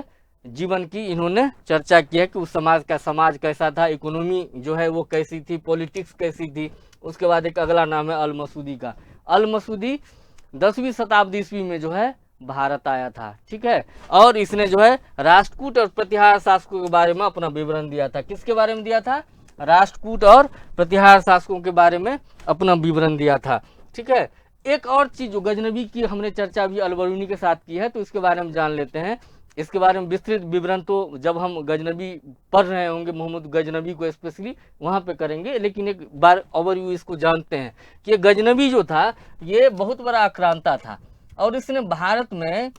जीवन की इन्होंने चर्चा की है कि उस समाज कैसा था, इकोनॉमी जो है वो कैसी थी, पॉलिटिक्स कैसी थी। उसके बाद एक अगला नाम है अल मसूदी का। अल मसूदी 10वीं शताब्दी ईस्वी में जो है भारत आया था। ठीक है। और इसने जो है राष्ट्रकूट और प्रतिहार शासकों के बारे में अपना विवरण दिया था। किसके बारे में दिया था? राष्ट्रकूट और प्रतिहार शासकों के बारे में अपना विवरण दिया था। ठीक है। एक और चीज जो गजनबी की हमने चर्चा भी अलबरूनी के साथ की है, तो इसके बारे में जान लेते हैं। इसके बारे में विस्तृत विवरण तो जब हम गजनबी पढ़ रहे होंगे, मोहम्मद गजनबी को स्पेशली, वहां पे करेंगे। लेकिन एक बार ओवरव्यू इसको जानते हैं कि ये गजनबी जो था ये बहुत बड़ा आक्रांता था, और इसने भारत में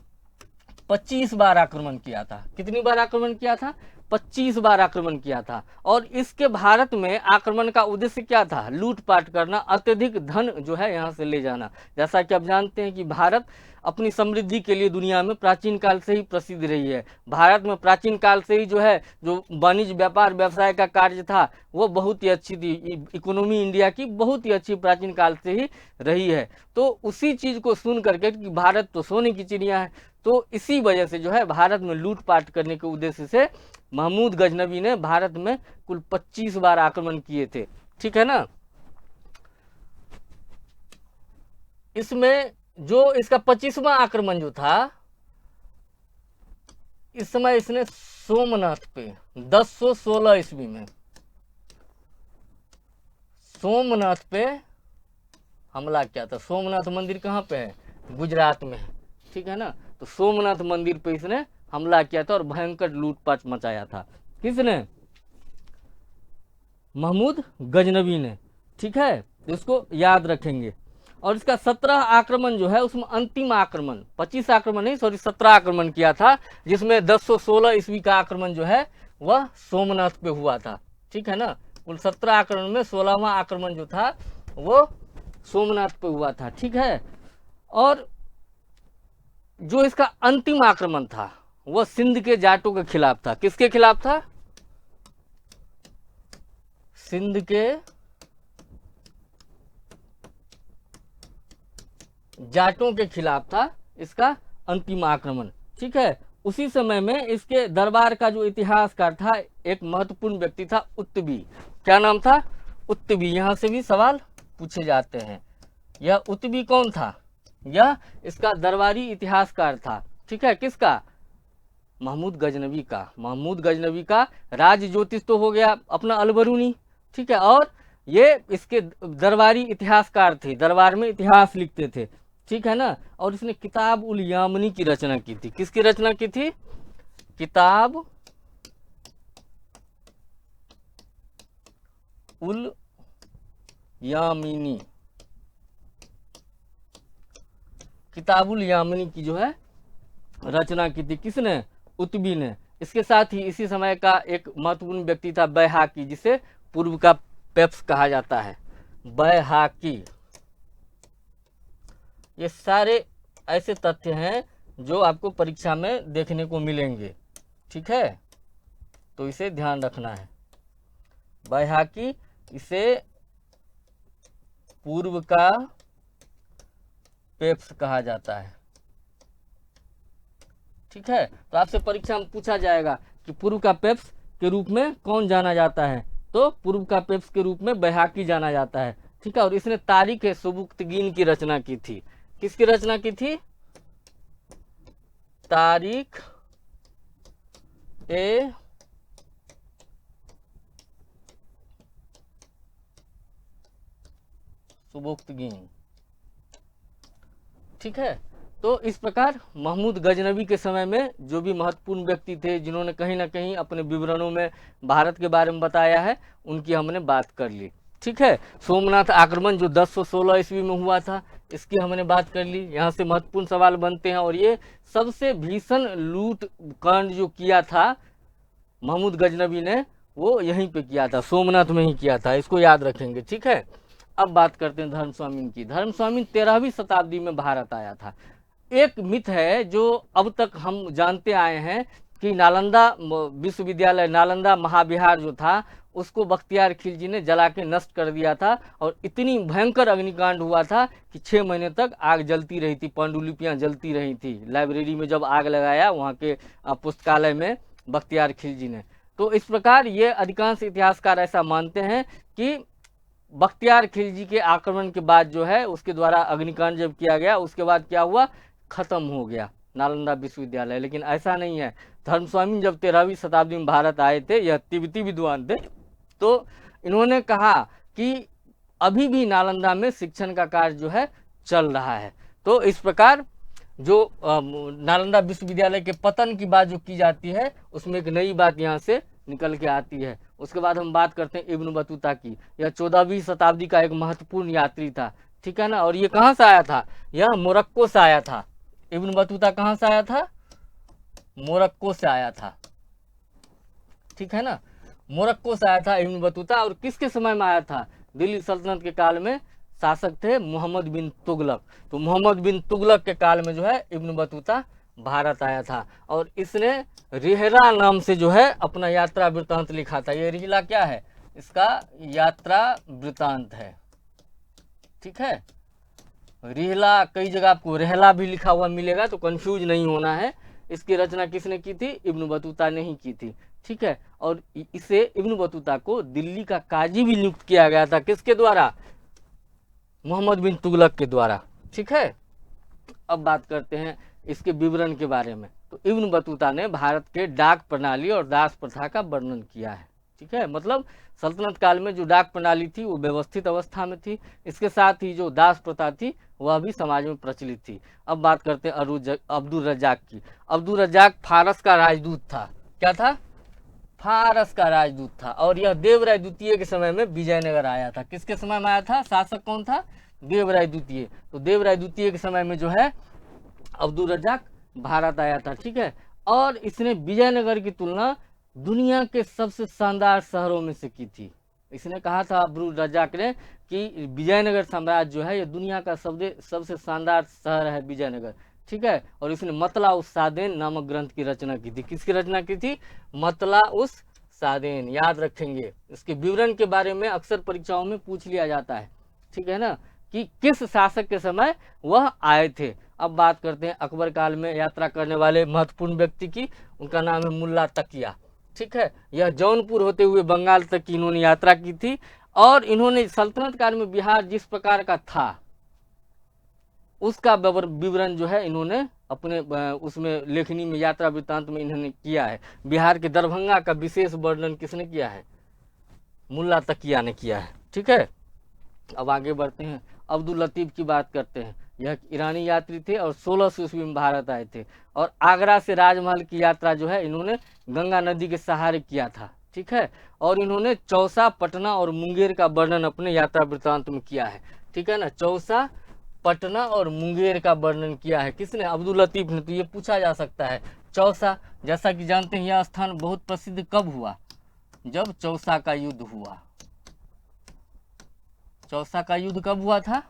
25 बार आक्रमण किया था। कितनी बार आक्रमण किया था? 25 बार आक्रमण किया था। और इसके भारत में आक्रमण का उद्देश्य क्या था? लूटपाट करना, अत्यधिक धन जो है यहाँ से ले जाना। जैसा कि आप जानते हैं कि भारत अपनी समृद्धि के लिए दुनिया में प्राचीन काल से ही प्रसिद्ध रही है। भारत में प्राचीन काल से ही जो है जो वाणिज्य, व्यापार, व्यवसाय का कार्य था वो बहुत ही अच्छी थी। इकोनॉमी इंडिया की बहुत ही अच्छी प्राचीन काल से ही रही है। तो उसी चीज को सुन करके कि भारत तो सोने की चिड़िया है, तो इसी वजह से जो है भारत में लूटपाट करने के उद्देश्य से महमूद गजनबी ने भारत में कुल 25 बार आक्रमण किए थे। ठीक है ना। इसमें जो इसका 25वां आक्रमण जो था, इस समय इसने सोमनाथ पे 1016 ईस्वी में सोमनाथ पे हमला किया था। सोमनाथ मंदिर कहाँ पे है? गुजरात में है। ठीक है ना। तो सोमनाथ मंदिर पे इसने हमला किया था और भयंकर लूटपाट मचाया था। किसने? महमूद गजनबी ने। ठीक है। इसको याद रखेंगे। और इसका 17 आक्रमण जो है उसमें अंतिम आक्रमण, 25 आक्रमण नहीं, सॉरी 17 आक्रमण किया था, जिसमें 1016 ईस्वी का आक्रमण जो है वह सोमनाथ पे हुआ था। ठीक है ना। कुल 17 आक्रमण में 16वां आक्रमण जो था वो सोमनाथ पे हुआ था। ठीक है। और जो इसका अंतिम आक्रमण था वह सिंध के जाटों के खिलाफ था। किसके खिलाफ था? सिंध के जाटों के खिलाफ था इसका अंतिम आक्रमण। ठीक है। उसी समय में इसके दरबार का जो इतिहासकार था, एक महत्वपूर्ण व्यक्ति था उत्तबी। क्या नाम था? उत्तबी। यहाँ से भी सवाल पूछे जाते हैं। यह उत्तबी कौन था? यह इसका दरबारी इतिहासकार था। ठीक है, किसका? महमूद गजनवी का। महमूद गजनवी का राज ज्योतिष तो हो गया अपना अलबरूनी, ठीक है, और ये इसके दरबारी इतिहासकार थे, दरबार में इतिहास लिखते थे, ठीक है ना। और इसने किताब उल यामनी की रचना की थी। किसकी रचना की थी? किताब उल यामिनी। किताब उल यामिनी की जो है रचना की थी किसने? उत्बी ने। इसके साथ ही इसी समय का एक महत्वपूर्ण व्यक्ति था बैहाकी, जिसे पूर्व का पेप्स कहा जाता है। बैहाकी। ये सारे ऐसे तथ्य हैं जो आपको परीक्षा में देखने को मिलेंगे, ठीक है, तो इसे ध्यान रखना है। बैहाकी, इसे पूर्व का पेप्स कहा जाता है, ठीक है। तो आपसे परीक्षा में पूछा जाएगा कि पूर्व का पेप्स के रूप में कौन जाना जाता है, तो पूर्व का पेप्स के रूप में बैहाकी जाना जाता है, ठीक है। और इसने तारीख सुबुक्तगीन की रचना की थी। किसकी रचना की थी? तारीख ए सुबुक्तगीन, ठीक है। तो इस प्रकार महमूद गजनवी के समय में जो भी महत्वपूर्ण व्यक्ति थे, जिन्होंने कहीं ना कहीं अपने विवरणों में भारत के बारे में बताया है, उनकी हमने बात कर ली, ठीक है। सोमनाथ आक्रमण जो 1016 ईस्वी में हुआ था, इसकी हमने बात कर ली। यहाँ से महत्वपूर्ण सवाल बनते हैं। और ये सबसे भीषण लूट कांड जो किया था महमूद गजनवी ने, वो यहीं पे किया था, सोमनाथ में ही किया था, इसको याद रखेंगे, ठीक है। अब बात करते हैं धर्मस्वामी की। धर्मस्वामी 13वीं शताब्दी में भारत आया था। एक मिथ है जो अब तक हम जानते आए हैं कि नालंदा विश्वविद्यालय, नालंदा महाविहार जो था, उसको बख्तियार खिलजी ने जला के नष्ट कर दिया था। और इतनी भयंकर अग्निकांड हुआ था कि 6 महीने तक आग जलती रही थी, पांडुलिपियां जलती रही थी। लाइब्रेरी में जब आग लगाया वहाँ के पुस्तकालय में बख्तियार खिलजी ने, तो इस प्रकार ये अधिकांश इतिहासकार ऐसा मानते हैं कि बख्तियार खिलजी के आक्रमण के बाद जो है, उसके द्वारा अग्निकांड जब किया गया, उसके बाद क्या हुआ? खत्म हो गया नालंदा विश्वविद्यालय। लेकिन ऐसा नहीं है। धर्मस्वामी जब 13वीं शताब्दी में भारत आए थे, यह तिब्बती विद्वान थे, तो इन्होंने कहा कि अभी भी नालंदा में शिक्षण का कार्य जो है चल रहा है। तो इस प्रकार जो नालंदा विश्वविद्यालय के पतन की बात जो की जाती है, उसमें एक नई बात यहाँ से निकल के आती है। उसके बाद हम बात करते हैं इब्न बतूता की। यह 14वीं शताब्दी का एक महत्वपूर्ण यात्री था, ठीक है ना। और ये कहाँ से आया था? यह मोरक्को से आया था। इब्न बतूता कहाँ से आया था? मोरक्को से आया था, ठीक है ना। मोरक्को से आया था इब्न बतूता। और किसके समय में आया था? दिल्ली सल्तनत के काल में शासक थे मोहम्मद बिन तुगलक। तो मोहम्मद बिन तुगलक के काल में जो है इब्न बतूता भारत आया था। और इसने रिहला नाम से जो है अपना यात्रा वृत्तांत लिखा था। ये रिहला क्या है? इसका यात्रा वृत्तांत है, ठीक है। रिहला, कई जगह आपको रहला भी लिखा हुआ मिलेगा, तो कंफ्यूज नहीं होना है। इसकी रचना किसने की थी? इब्न बतूता ने ही की थी, ठीक है। और इसे इब्न बतूता को दिल्ली का काजी भी नियुक्त किया गया था। किसके द्वारा? मोहम्मद बिन तुगलक के द्वारा, ठीक है। अब बात करते हैं इसके विवरण के बारे में। तो इब्न बतूता ने भारत के डाक प्रणाली और दास प्रथा का वर्णन किया है, ठीक है। मतलब सल्तनत काल में जो डाक प्रणाली थी वो व्यवस्थित अवस्था में थी। इसके साथ ही जो दास प्रथा थी वह भी समाज में प्रचलित थी। अब बात करते हैं अब्दुल रज्जाक की। अब्दुल रज्जाक फारस का राजदूत था। क्या था? फारस का राजदूत था। और यह देवराय द्वितीय के समय में विजयनगर आया था। किसके समय में आया था? शासक कौन था? देवराय द्वितीय। तो देवराय द्वितीय के समय में जो है अब्दुल रज्जाक भारत आया था, ठीक है। और इसने विजयनगर की तुलना दुनिया के सबसे शानदार शहरों में से की थी। इसने कहा था अब्दुल रज्जाक ने कि विजयनगर साम्राज्य जो है ये दुनिया का सबसे शानदार शहर है विजयनगर, ठीक है। और इसने मतला उस सादेन नामक ग्रंथ की रचना की थी। किसकी रचना की थी? मतला उस सादेन, याद रखेंगे। इसके विवरण के बारे में अक्सर परीक्षाओं में पूछ लिया जाता है, ठीक है ना, कि किस शासक के समय वह आए थे। अब बात करते हैं अकबर काल में यात्रा करने वाले महत्वपूर्ण व्यक्ति की। उनका नाम है मुल्ला तकिया। ठीक है, यह जौनपुर होते हुए बंगाल तक की इन्होंने यात्रा की थी और इन्होंने सल्तनत काल में बिहार जिस प्रकार का था उसका विवरण जो है इन्होंने अपने उसमें लेखनी में यात्रा वृत्तांत में इन्होंने किया है। बिहार के दरभंगा का विशेष वर्णन किसने किया है? मुल्ला तकिया ने किया है। ठीक है, अब आगे बढ़ते हैं, अब्दुल लतीफ की बात करते हैं। यह ईरानी यात्री थे और 1600 ईस्वी में भारत आए थे और आगरा से राजमहल की यात्रा जो है इन्होंने गंगा नदी के सहारे किया था। ठीक है, और इन्होंने चौसा, पटना और मुंगेर का वर्णन अपने यात्रा वृत्तांत में किया है। ठीक है ना, चौसा, पटना और मुंगेर का वर्णन किया है। किसने? अब्दुल लतीफ ने। तो ये पूछा जा सकता है चौसा, जैसा कि जानते हैं यह स्थान बहुत प्रसिद्ध कब हुआ? जब चौसा का युद्ध हुआ। चौसा का युद्ध कब हुआ था?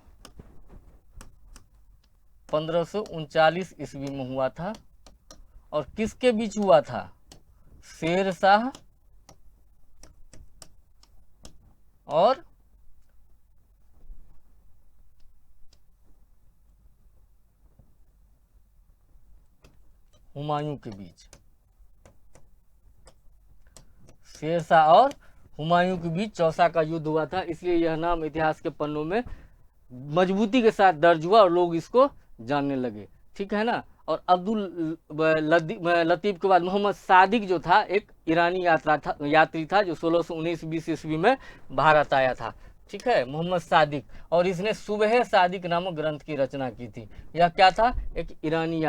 1539 ईस्वी में हुआ था। और किसके बीच हुआ था? शेर शाह और हुमायूं के बीच। शेर शाह और हुमायूं के बीच चौसा का युद्ध हुआ था, इसलिए यह नाम इतिहास के पन्नों में मजबूती के साथ दर्ज हुआ और लोग इसको जानने लगे। ठीक है ना। और अब्दुल लतीफ के बाद मोहम्मद सादिक जो था एक ईरानी यात्री था जो 1619-20 ईस्वी में भारत आया था। ठीक है, मोहम्मद सादिक, और इसने सुबह सादिक नामक ग्रंथ की रचना की थी। यह क्या था? एक ईरानी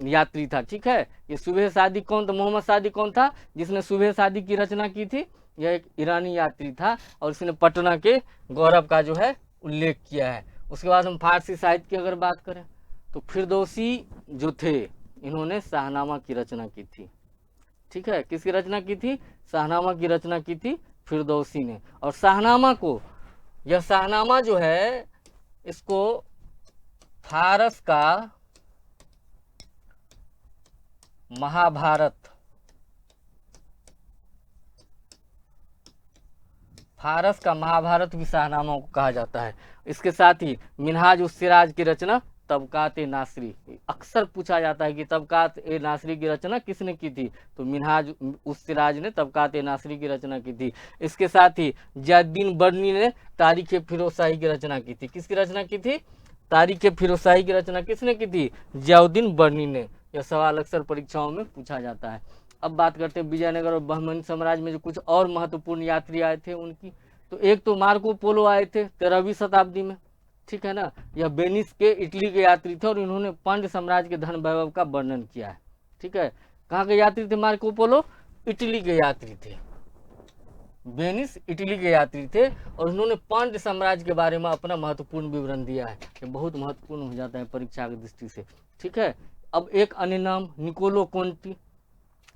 यात्री था। ठीक है, ये सुबह सादिक कौन था? मोहम्मद सादिक कौन था जिसने सुबह सादिक की रचना की थी? यह एक ईरानी यात्री था और इसने पटना के गौरव का जो है उल्लेख किया है। उसके बाद हम फारसी साहित्य की अगर बात करें तो फिरदौसी जो थे इन्होंने शाहनामा की रचना की थी। ठीक है, किसकी रचना की थी? शाहनामा की रचना की थी फिरदौसी ने। और शाहनामा को, यह शाहनामा जो है इसको फारस का महाभारत, फारस का महाभारत भी शाहनामा को कहा जाता है। इसके साथ ही मिनहाज उस सिराज की रचना तबकात ए नासरी, अक्सर पूछा जाता है कि तबकात ए नासरी की रचना किसने की थी? तो मिनहाज उस सिराज ने तबकात ए नासरी की रचना की थी। इसके साथ ही जयद्दीन बर्नी ने तारीख फिरोजशाही की रचना की थी। किसकी रचना की थी? तारीख फिरोजशाही की रचना किसने की थी? जयद्दीन बर्नी ने। यह सवाल अक्सर परीक्षाओं में पूछा जाता है। अब बात करते हैं विजयनगर और बहमनी साम्राज्य में जो कुछ और महत्वपूर्ण यात्री आए थे उनकी। तो एक तो मार्को पोलो आए थे 13वीं शताब्दी में। ठीक है ना, यह वेनिस के इटली के यात्री थे और इन्होंने पांड्य साम्राज्य के धन वैभव का वर्णन किया है। ठीक है, कहाँ के यात्री थे मार्को पोलो? इटली के यात्री थे। वेनिस इटली के यात्री थे और उन्होंने पांड्य साम्राज्य के बारे में अपना महत्वपूर्ण विवरण दिया है। ये बहुत महत्वपूर्ण हो जाता है परीक्षा की दृष्टि से। ठीक है, अब एक अन्य नाम निकोलो कोंटी,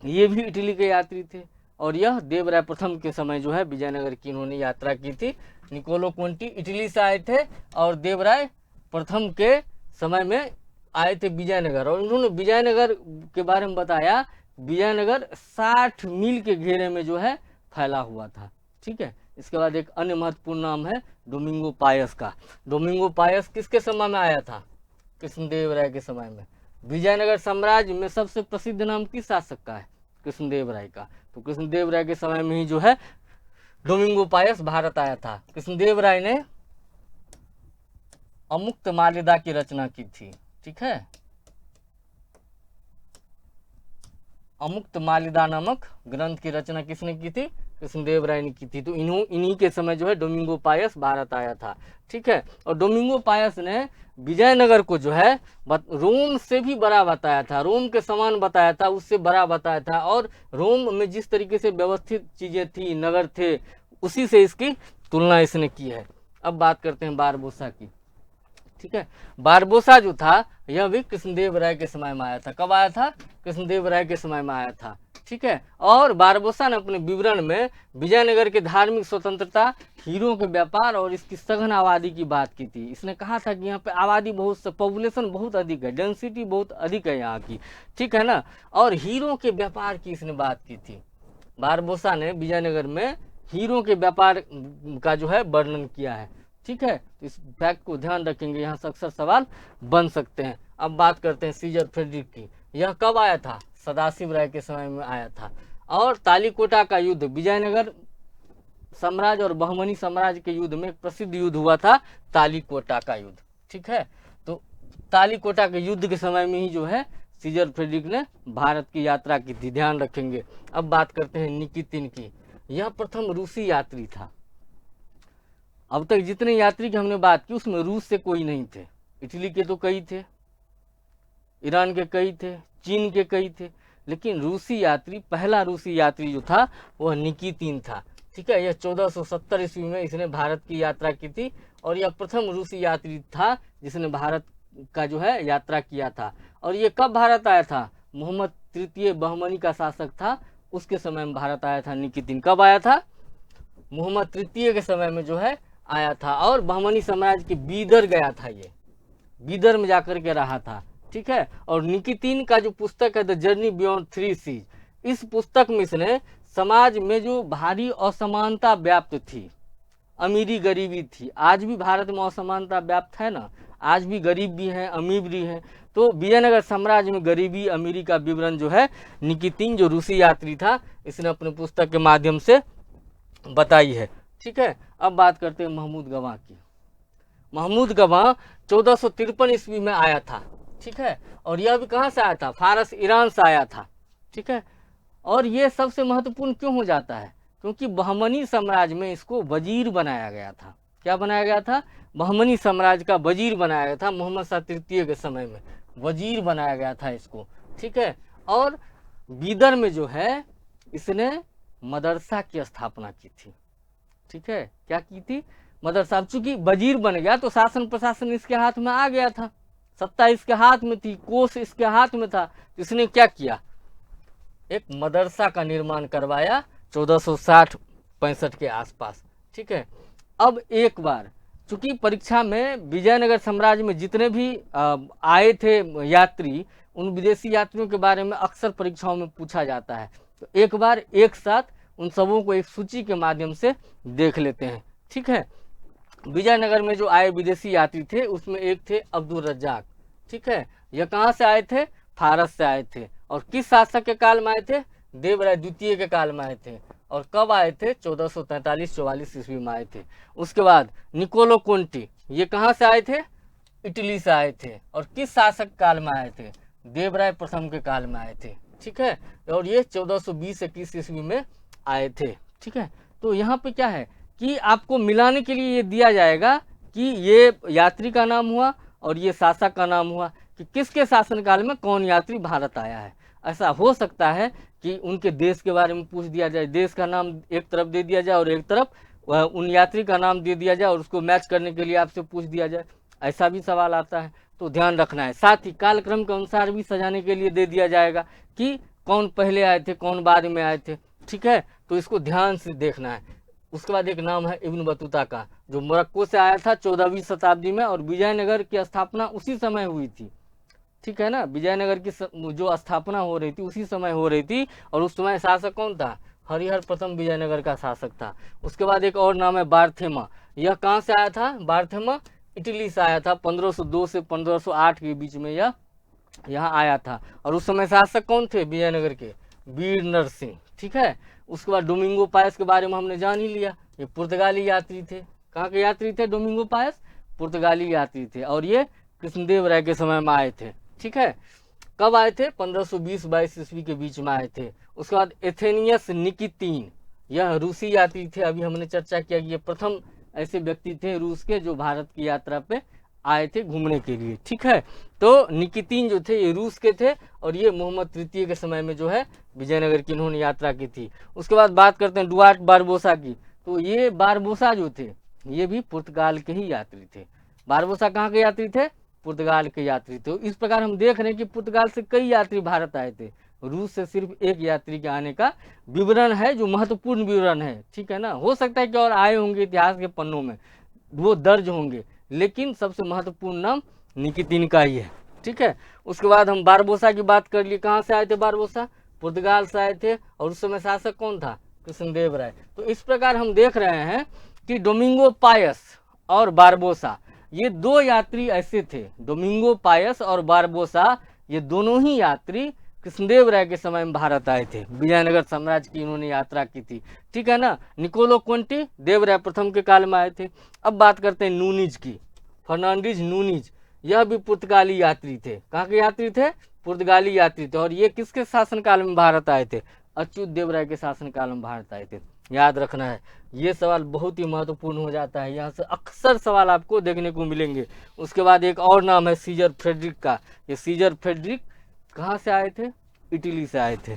ये भी इटली के यात्री थे और यह देवराय प्रथम के समय जो है विजयनगर की इन्होंने यात्रा की थी। निकोलो कोंटी इटली से आए थे और देवराय प्रथम के समय में आए थे विजयनगर, और इन्होंने विजयनगर के बारे में बताया। विजयनगर 60 मील के घेरे में जो है फैला हुआ था। ठीक है, इसके बाद एक अन्य महत्वपूर्ण नाम है डोमिंगो पायस का। डोमिंगो पायस किसके समय में आया था? कृष्णदेव राय के समय में। विजयनगर साम्राज्य में सबसे प्रसिद्ध नाम किस शासक का है? कृष्णदेव राय का। तो कृष्णदेव राय के समय में ही जो है डोमिंगो पायस भारत आया था। कृष्णदेव राय ने अमुक्त मालिदा की रचना की थी। ठीक है, अमुक्त मालिदा नामक ग्रंथ की रचना किसने की थी? कृष्णदेव राय ने की थी। तो इन्हीं के समय जो है डोमिंगो पायस भारत आया था। ठीक है, और डोमिंगो पायस ने विजयनगर को जो है रोम से भी बड़ा बताया था, रोम के समान बताया था, उससे बड़ा बताया था। और रोम में जिस तरीके से व्यवस्थित चीजें थी, नगर थे, उसी से इसकी तुलना इसने की है। अब बात करते हैं बारबोसा की। ठीक है, बारबोसा जो था यह भी कृष्णदेव राय के समय में आया था। कब आया था? कृष्णदेव राय के समय में आया था। ठीक है, और बारबोसा ने अपने विवरण में विजयनगर के धार्मिक स्वतंत्रता, हीरों के व्यापार और इसकी सघन आबादी की बात की थी। इसने कहा था कि यहाँ पे आबादी बहुत, पॉपुलेशन बहुत अधिक है, डेंसिटी बहुत अधिक है यहाँ की। ठीक है ना, और हीरों के व्यापार की इसने बात की थी। बारबोसा ने विजयनगर में हीरों के व्यापार का जो है वर्णन किया है। ठीक है, तो इस फैक्ट को ध्यान रखेंगे, यहाँ से अक्सर सवाल बन सकते हैं। अब बात करते हैं सीजर फ्रेडरिक की। यह कब आया था? सदाशिव राय के समय में आया था। और तालीकोटा का युद्ध, विजयनगर साम्राज्य और बहमनी साम्राज्य के युद्ध में एक प्रसिद्ध युद्ध हुआ था, तालीकोटा का युद्ध। ठीक है, तो तालीकोटा के युद्ध के समय में ही जो है सीजर फ्रेडरिक ने भारत की यात्रा की थी, ध्यान रखेंगे। अब बात करते हैं निकितिन की। यह प्रथम रूसी यात्री था। अब तक जितने यात्री की हमने बात की उसमें रूस से कोई नहीं थे। इटली के तो कई थे, ईरान के कई थे, चीन के कई थे, लेकिन रूसी यात्री, पहला रूसी यात्री जो था वह निकितिन था। ठीक है, यह 1470 ईस्वी में इसने भारत की यात्रा की थी और यह प्रथम रूसी यात्री था जिसने भारत का जो है यात्रा किया था। और ये कब भारत आया था? मोहम्मद तृतीय बहमनी का शासक था, उसके समय में भारत आया था निकितिन। कब आया था? मोहम्मद तृतीय के समय में जो है आया था। और बहमनी साम्राज्य के बीदर गया था, ये बीदर में जाकर के रहा था। ठीक है, और निकितिन का जो पुस्तक है the journey beyond three seas, इस पुस्तक में इसने समाज में जो भारी असमानता व्याप्त थी, अमीरी गरीबी थी, आज भी भारत में असमानता व्याप्त है ना, आज भी गरीब भी हैं अमीर भी हैं, तो विजयनगर साम्राज्य में गरीबी अमीरी का विवरण जो है निकितिन जो रूसी यात्री था इसने अपने पुस्तक के माध्यम से बताई है। ठीक है, अब बात करते हैं महमूद गवाह की। महमूद गवाह 1453 ईस्वी में आया था। ठीक है, और यह भी कहाँ से आया था? फारस ईरान से आया था। ठीक है, और ये सबसे महत्वपूर्ण क्यों हो जाता है? क्योंकि बहमनी साम्राज्य में इसको वजीर बनाया गया था। क्या बनाया गया था? बहमनी साम्राज्य का वजीर बनाया गया था। मोहम्मद शाह तृतीय के समय में वजीर बनाया गया था इसको। ठीक है, और बीदर में जो है इसने मदरसा की स्थापना की थी। ठीक है, क्या की थी? मदरसा। चूंकि वजीर बन गया तो शासन प्रशासन इसके हाथ में आ गया था, सत्ता इसके हाथ में थी, कोष इसके हाथ में था। तो इसने क्या किया? एक मदरसा का निर्माण करवाया 1460-65 के आसपास। ठीक है, अब एक बार चूंकि परीक्षा में विजयनगर साम्राज्य में जितने भी आए थे यात्री, उन विदेशी यात्रियों के बारे में अक्सर परीक्षाओं में पूछा जाता है। तो एक बार एक साथ उन सबों को एक सूची के माध्यम से देख लेते हैं। ठीक है, विजयनगर में जो आए विदेशी यात्री थे उसमें एक थे अब्दुल रज्जाक। ठीक है, यह कहाँ से आए थे? फारस से आए थे। और किस शासक के काल में आए थे? देवराय द्वितीय के काल में आए थे। और कब आए थे? 1443-44 ईस्वी में आए थे। उसके बाद निकोलो कोंटी, ये कहाँ से आए थे? इटली से आए थे। और किस शासक काल में आए थे? देवराय प्रथम के काल में आए थे। ठीक है, और ये 1420-21 ईस्वी में आए थे। ठीक है, तो यहाँ पे क्या है कि आपको मिलाने के लिए ये दिया जाएगा कि ये यात्री का नाम हुआ और ये शासक का नाम हुआ कि किसके शासनकाल में कौन यात्री भारत आया है। ऐसा हो सकता है कि उनके देश के बारे में पूछ दिया जाए, देश का नाम एक तरफ दे दिया जाए और एक तरफ उन यात्री का नाम दे दिया जाए और उसको मैच करने के लिए आपसे पूछ दिया जाए, ऐसा भी सवाल आता है। तो ध्यान रखना है। साथ ही कालक्रम के अनुसार भी सजाने के लिए दे दिया जाएगा कि कौन पहले आए थे कौन बाद में आए थे। ठीक है, तो इसको ध्यान से देखना है। उसके बाद एक नाम है इब्न बतूता का, जो मोरक्को से आया था 14वीं शताब्दी में, और विजयनगर की स्थापना उसी समय हुई थी। ठीक है ना, विजयनगर की जो स्थापना हो रही थी उसी समय हो रही थी। और उस समय शासक कौन था? हरिहर प्रथम विजयनगर का शासक था। उसके बाद एक और नाम है बार्थेमा। यह कहाँ से आया था? बार्थेमा इटली से आया था। 1502 से 1508 के बीच में यह यहाँ आया था। और उस समय शासक कौन थे विजयनगर के? वीर नरसिंह। ठीक है, उसके बाद डोमिंगो पायस के बारे में हमने जान ही लिया, ये पुर्तगाली यात्री थे। कहाँ के यात्री थे डोमिंगो पायस? पुर्तगाली यात्री थे। और ये कृष्णदेव राय के समय में आए थे। ठीक है, कब आए थे? 1520-22 ईस्वी के बीच में आए थे। उसके बाद एथेनियस निकितिन, यह रूसी यात्री थे। अभी हमने चर्चा किया कि ये प्रथम ऐसे व्यक्ति थे रूस के जो भारत की यात्रा पे आए थे घूमने के लिए। ठीक है, तो निकितिन जो थे ये रूस के थे और ये मोहम्मद तृतीय के समय में जो है विजयनगर की इन्होंने यात्रा की थी। उसके बाद बात करते हैं डुआर्ट बारबोसा की। तो ये बारबोसा जो थे ये भी पुर्तगाल के ही यात्री थे। बारबोसा कहाँ के यात्री थे? पुर्तगाल के यात्री थे। इस प्रकार हम देख रहे हैं कि पुर्तगाल से कई यात्री भारत आए थे, रूस से सिर्फ एक यात्री के आने का विवरण है जो महत्वपूर्ण विवरण है। ठीक है ना, हो सकता है कि और आए होंगे इतिहास के पन्नों में, वो दर्ज होंगे, लेकिन सबसे महत्वपूर्ण नाम निकितिन का ही है। ठीक है, उसके बाद हम बारबोसा की बात कर लिए। कहाँ से आए थे बारबोसा? पुर्तगाल से आए थे। और उस समय शासक कौन था? कृष्णदेव राय। तो इस प्रकार हम देख रहे हैं कि डोमिंगो पायस और बारबोसा, ये दो यात्री ऐसे थे, डोमिंगो पायस और बारबोसा, ये दोनों ही यात्री कृष्णदेव राय के समय में भारत आए थे। विजयनगर साम्राज्य की इन्होंने यात्रा की थी, ठीक है ना। निकोलो कोंटी देवराय प्रथम के काल में आए थे। अब बात करते हैं नूनीज की, फर्नांडीज नूनीज, यह भी पुर्तगाली यात्री थे। कहाँ के यात्री थे? पुर्तगाली यात्री थे। और ये किसके शासनकाल में भारत आए थे? अच्युत देव राय के शासनकाल में भारत आए थे। याद रखना है, ये सवाल बहुत ही महत्वपूर्ण हो जाता है, यहाँ से अक्सर सवाल आपको देखने को मिलेंगे। उसके बाद एक और नाम है सीजर फ्रेडरिक का। ये सीजर फ्रेडरिक कहाँ से आए थे? इटली से आए थे,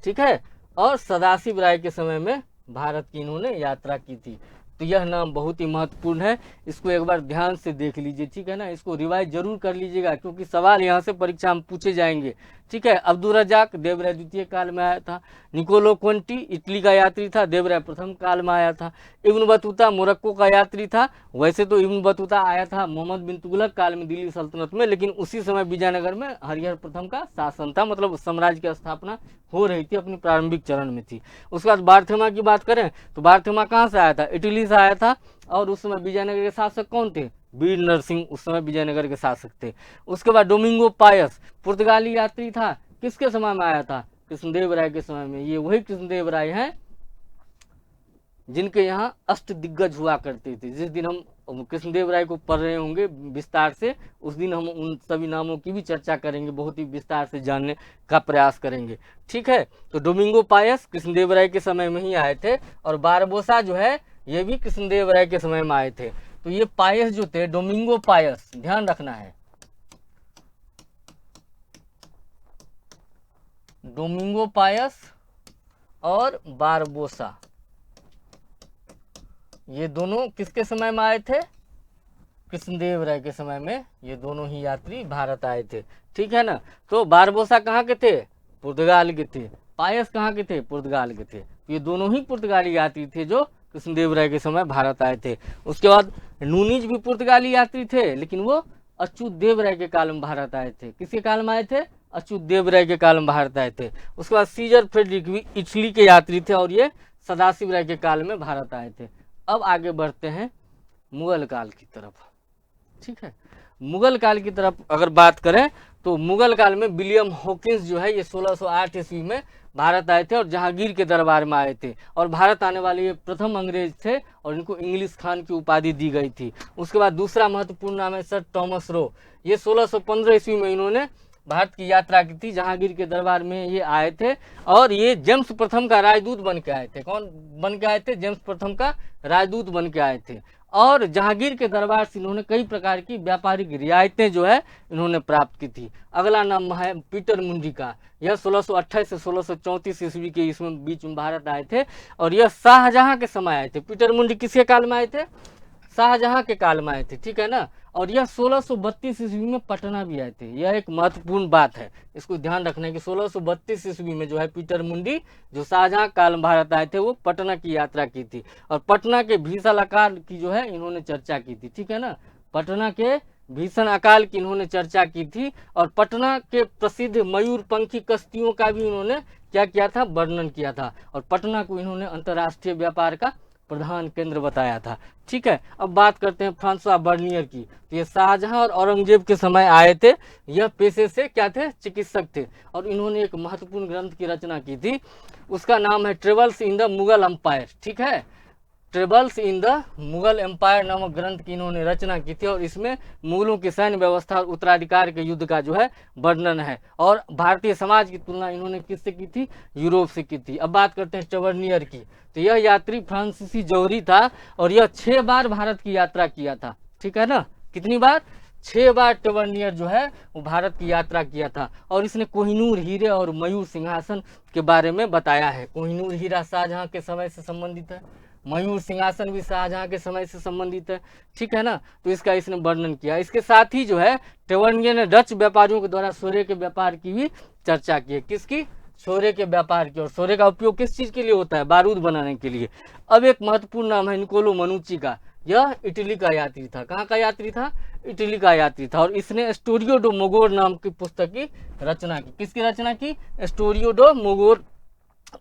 ठीक है। और सदाशिव राय के समय में भारत की इन्होंने यात्रा की थी। तो यह नाम बहुत ही महत्वपूर्ण है, इसको एक बार ध्यान से देख लीजिए, ठीक है ना। इसको रिवाइज जरूर कर लीजिएगा क्योंकि सवाल यहाँ से परीक्षा में पूछे जाएंगे, ठीक है। अब्दुल रजाक देवराय द्वितीय काल में आया था। निकोलो कोंटी इटली का यात्री था, देवराय प्रथम काल में आया था। इब्न बतूता मोरक्को का यात्री था। वैसे तो इब्न बतूता आया था मोहम्मद बिन तुगलक काल में दिल्ली सल्तनत में, लेकिन उसी समय विजयनगर में हरिहर प्रथम का शासन था, मतलब साम्राज्य की स्थापना हो रही थी, अपनी प्रारंभिक चरण में थी। उसके बाद बार्थेमा की बात करें तो बार्थेमा कहाँ से आया था? इटली से आया था। और उस समय विजयनगर के शासक कौन थे? वीर नरसिंह उस समय विजयनगर के शासक थे। उसके बाद डोमिंगो पायस पुर्तगाली यात्री था। किसके समय में आया था? कृष्णदेव राय के समय में। ये वही कृष्णदेव राय हैं जिनके यहाँ अष्ट दिग्गज हुआ करते थे। जिस दिन हम कृष्णदेव राय को पढ़ रहे होंगे विस्तार से, उस दिन हम उन सभी नामों की भी चर्चा करेंगे, बहुत ही विस्तार से जानने का प्रयास करेंगे, ठीक है। तो डोमिंगो पायस कृष्णदेव राय के समय में ही आए थे। और बारबोसा जो है ये भी कृष्णदेव राय के समय में आए थे। तो ये पायस जो थे, डोमिंगो पायस, ध्यान रखना है, डोमिंगो पायस और बारबोसा, ये दोनों किसके समय में आए थे? कृष्णदेव राय के समय में ये दोनों ही यात्री भारत आए थे, ठीक है ना। तो बारबोसा कहाँ के थे? पुर्तगाल के थे। पायस कहाँ के थे? पुर्तगाल के थे। ये दोनों ही पुर्तगाली यात्री थे जो कृष्णदेव राय के समय भारत आए थे। उसके बाद नूनीज भी पुर्तगाली यात्री थे, लेकिन वो अच्युत देव राय के काल में भारत आए थे। किसके काल में आए थे? अच्युत देव राय के काल में भारत आए थे। उसके बाद सीजर फ्रेडरिक भी इटली के यात्री थे और ये सदाशिव राय के काल में भारत आए थे। अब आगे बढ़ते हैं मुगल काल की तरफ, ठीक है। मुगल काल की तरफ अगर बात करें तो मुगल काल में विलियम हॉकिंस जो है ये 1608 ईस्वी में भारत आए थे और जहांगीर के दरबार में आए थे। और भारत आने वाले ये प्रथम अंग्रेज थे और इनको इंग्लिश खान की उपाधि दी गई थी। उसके बाद दूसरा महत्वपूर्ण नाम है सर टॉमस रो। ये 1615 ईस्वी में इन्होंने भारत की यात्रा की थी, जहांगीर के दरबार में ये आए थे। और ये जेम्स प्रथम का राजदूत बन के आए थे। कौन बन के आए थे? जेम्स प्रथम का राजदूत बन के आए थे। और जहांगीर के दरबार से इन्होंने कई प्रकार की व्यापारिक रियायतें जो है इन्होंने प्राप्त की थी। अगला नाम है पीटर मुंडी का। यह 1628 से 1634 ईस्वी के इसमें बीच में भारत आए थे और यह शाहजहां के समय आए थे। पीटर मुंडी किसके काल में आए थे? शाहजहां के काल में आए थे, ठीक है ना। और यह 1632 ईस्वी में पटना भी आए थे। यह एक महत्वपूर्ण बात है, इसको ध्यान रखना है कि 1632 ईस्वी में जो है पीटर मुंडी जो शाहजहां काल में भारत आए थे वो पटना की यात्रा की थी। और पटना के भीषण अकाल की जो है इन्होंने चर्चा की थी, ठीक है ना। पटना के भीषण अकाल की इन्होंने चर्चा की थी। और पटना के प्रसिद्ध मयूरपंखी कश्तियों का भी इन्होंने क्या किया था? वर्णन किया था। और पटना को इन्होंने अंतर्राष्ट्रीय व्यापार का प्रधान केंद्र बताया था, ठीक है। अब बात करते हैं फ्रांसवा बर्नियर की। तो ये शाहजहां और औरंगजेब के समय आए थे। यह पेशे से क्या थे? चिकित्सक थे। और इन्होंने एक महत्वपूर्ण ग्रंथ की रचना की थी, उसका नाम है travels in the Mughal empire, ठीक है। Travels in the Mughal empire नामक ग्रंथ की इन्होंने रचना की थी। और इसमें मुगलों की सैन्य व्यवस्था और उत्तराधिकार के युद्ध का जो है वर्णन है। और भारतीय समाज की तुलना इन्होंने किससे की थी? यूरोप से की थी। अब बात करते हैं टवर्नियर की। तो यह यात्री फ्रांसीसी जौहरी था और यह 6 बार भारत की यात्रा किया था, ठीक है ना। कितनी बार? 6 बार टवर्नियर जो है वो भारत की यात्रा किया था। और इसने कोहिनूर हीरे और मयूर सिंहासन के बारे में बताया है। कोहिनूर हीरा शाहजहां के समय से संबंधित है, मयूर सिंहासन भी शाहजहां के समय से संबंधित है, ठीक है ना। तो इसका इसने वर्णन किया। इसके साथ ही जो है टवर्नियर ने डच व्यापारियों के द्वारा सोरे के व्यापार की भी चर्चा की है। किसकी? सोरे के व्यापार की। और सोरे का उपयोग किस चीज के लिए होता है? बारूद बनाने के लिए। अब एक महत्वपूर्ण नाम है निकोलो मनुची का। यह इटली का यात्री था। कहाँ का यात्री था? इटली का यात्री था। और इसने स्टोरियो डो मोगोर नाम की पुस्तक की रचना की। किसकी रचना की? स्टोरियो डो मोगोर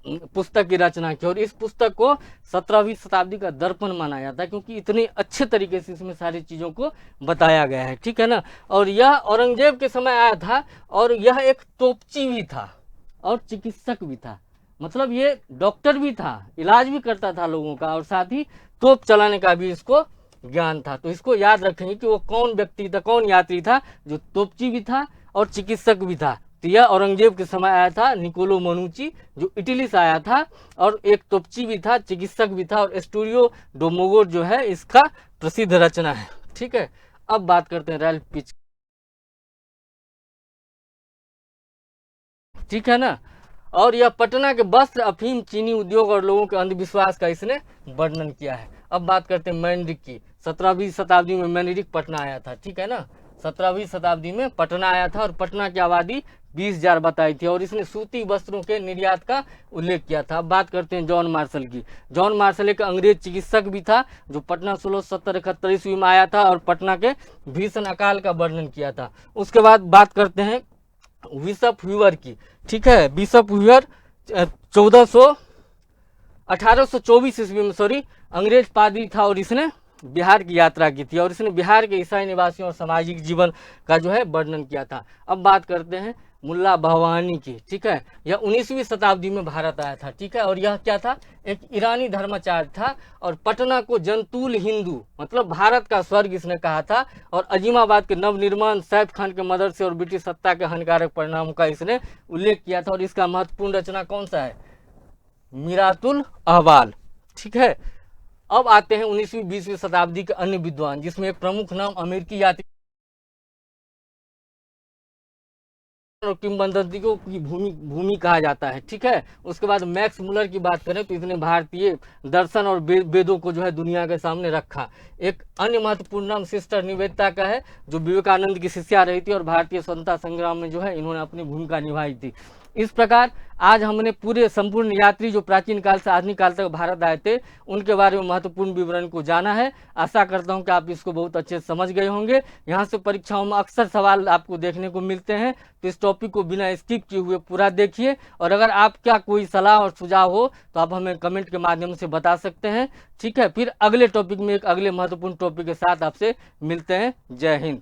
पुस्तक की रचना की। और इस पुस्तक को 17वीं शताब्दी का दर्पण माना जाता है, क्योंकि इतने अच्छे तरीके से इसमें सारी चीज़ों को बताया गया है, ठीक है ना। और यह औरंगजेब के समय आया था, और यह एक तोपची भी था और चिकित्सक भी था। मतलब ये डॉक्टर भी था, इलाज भी करता था लोगों का, और साथ ही तोप चलाने का भी इसको ज्ञान था। तो इसको याद रखेंगे कि वो कौन व्यक्ति था, कौन यात्री था जो तोपची भी था और चिकित्सक भी था। तो यह औरंगजेब के समय आया था निकोलो मनुची, जो इटली से आया था, और एक तोपची भी था, चिकित्सक भी था, और एस्टूरियो डोमोगो जो है इसका प्रसिद्ध रचना है, ठीक है। अब बात करते हैं रैल्फ पिच, ठीक है ना। और यह पटना के वस्त्र, अफीम, चीनी उद्योग और लोगों के अंधविश्वास का इसने वर्णन किया है। अब बात करते हैं मैंड्रिक की। 17वीं शताब्दी में मैंड्रिक पटना आया था, ठीक है ना। 17वीं शताब्दी में पटना आया था, और पटना की आबादी 20,000 बताई थी, और इसने सूती वस्त्रों के निर्यात का उल्लेख किया था। अब बात करते हैं जॉन मार्शल की। जॉन मार्शल एक अंग्रेज चिकित्सक भी था, जो पटना 1670-71 ईस्वी में आया था, और पटना के भीषण अकाल का वर्णन किया था। उसके बाद बात करते हैं बिशप ह्यूअर की, ठीक है। बिशप ह्यूअर 1824 ईस्वी में, सॉरी, अंग्रेज पादरी था, और इसने बिहार की यात्रा की थी, और इसने बिहार के ईसाई निवासियों और सामाजिक जीवन का जो है वर्णन किया था। अब बात करते हैं मुल्ला भवानी की, ठीक है। यह 19वीं शताब्दी में भारत आया था, ठीक है। और यह क्या था, एक ईरानी धर्माचार्य था, और पटना को जंतुल हिंदू, मतलब भारत का स्वर्ग इसने कहा था, और अजीमाबाद के नवनिर्माण, सैफ खान के मदरसे और ब्रिटिश सत्ता के हानिकारक परिणामों का इसने उल्लेख किया था। और इसका महत्वपूर्ण रचना कौन सा है, मिरातुल अहवाल, ठीक है। अब आते हैं 19वीं 20वीं शताब्दी के अन्य विद्वान, जिसमें एक प्रमुख नाम अमेरिकी यात्री और किंवदंतियों की भूमि कहा जाता है, ठीक है। उसके बाद मैक्स मुलर की बात करें तो इसने भारतीय दर्शन और वेदों को जो है दुनिया के सामने रखा। एक अन्य महत्वपूर्ण नाम सिस्टर निवेदिता का है, जो विवेकानंद की शिष्या रही थी, और भारतीय स्वतंत्रता संग्राम में जो है इन्होंने अपनी भूमिका निभाई थी। इस प्रकार आज हमने पूरे संपूर्ण यात्री जो प्राचीन काल से आधुनिक काल तक भारत आए थे, उनके बारे में महत्वपूर्ण विवरण को जाना है। आशा करता हूं कि आप इसको बहुत अच्छे से समझ गए होंगे। यहाँ से परीक्षाओं में अक्सर सवाल आपको देखने को मिलते हैं, तो इस टॉपिक को बिना स्किप किए हुए पूरा देखिए। और अगर आपका कोई सलाह और सुझाव हो तो आप हमें कमेंट के माध्यम से बता सकते हैं, ठीक है। फिर अगले टॉपिक में एक अगले महत्वपूर्ण टॉपिक के साथ आपसे मिलते हैं। जय हिंद।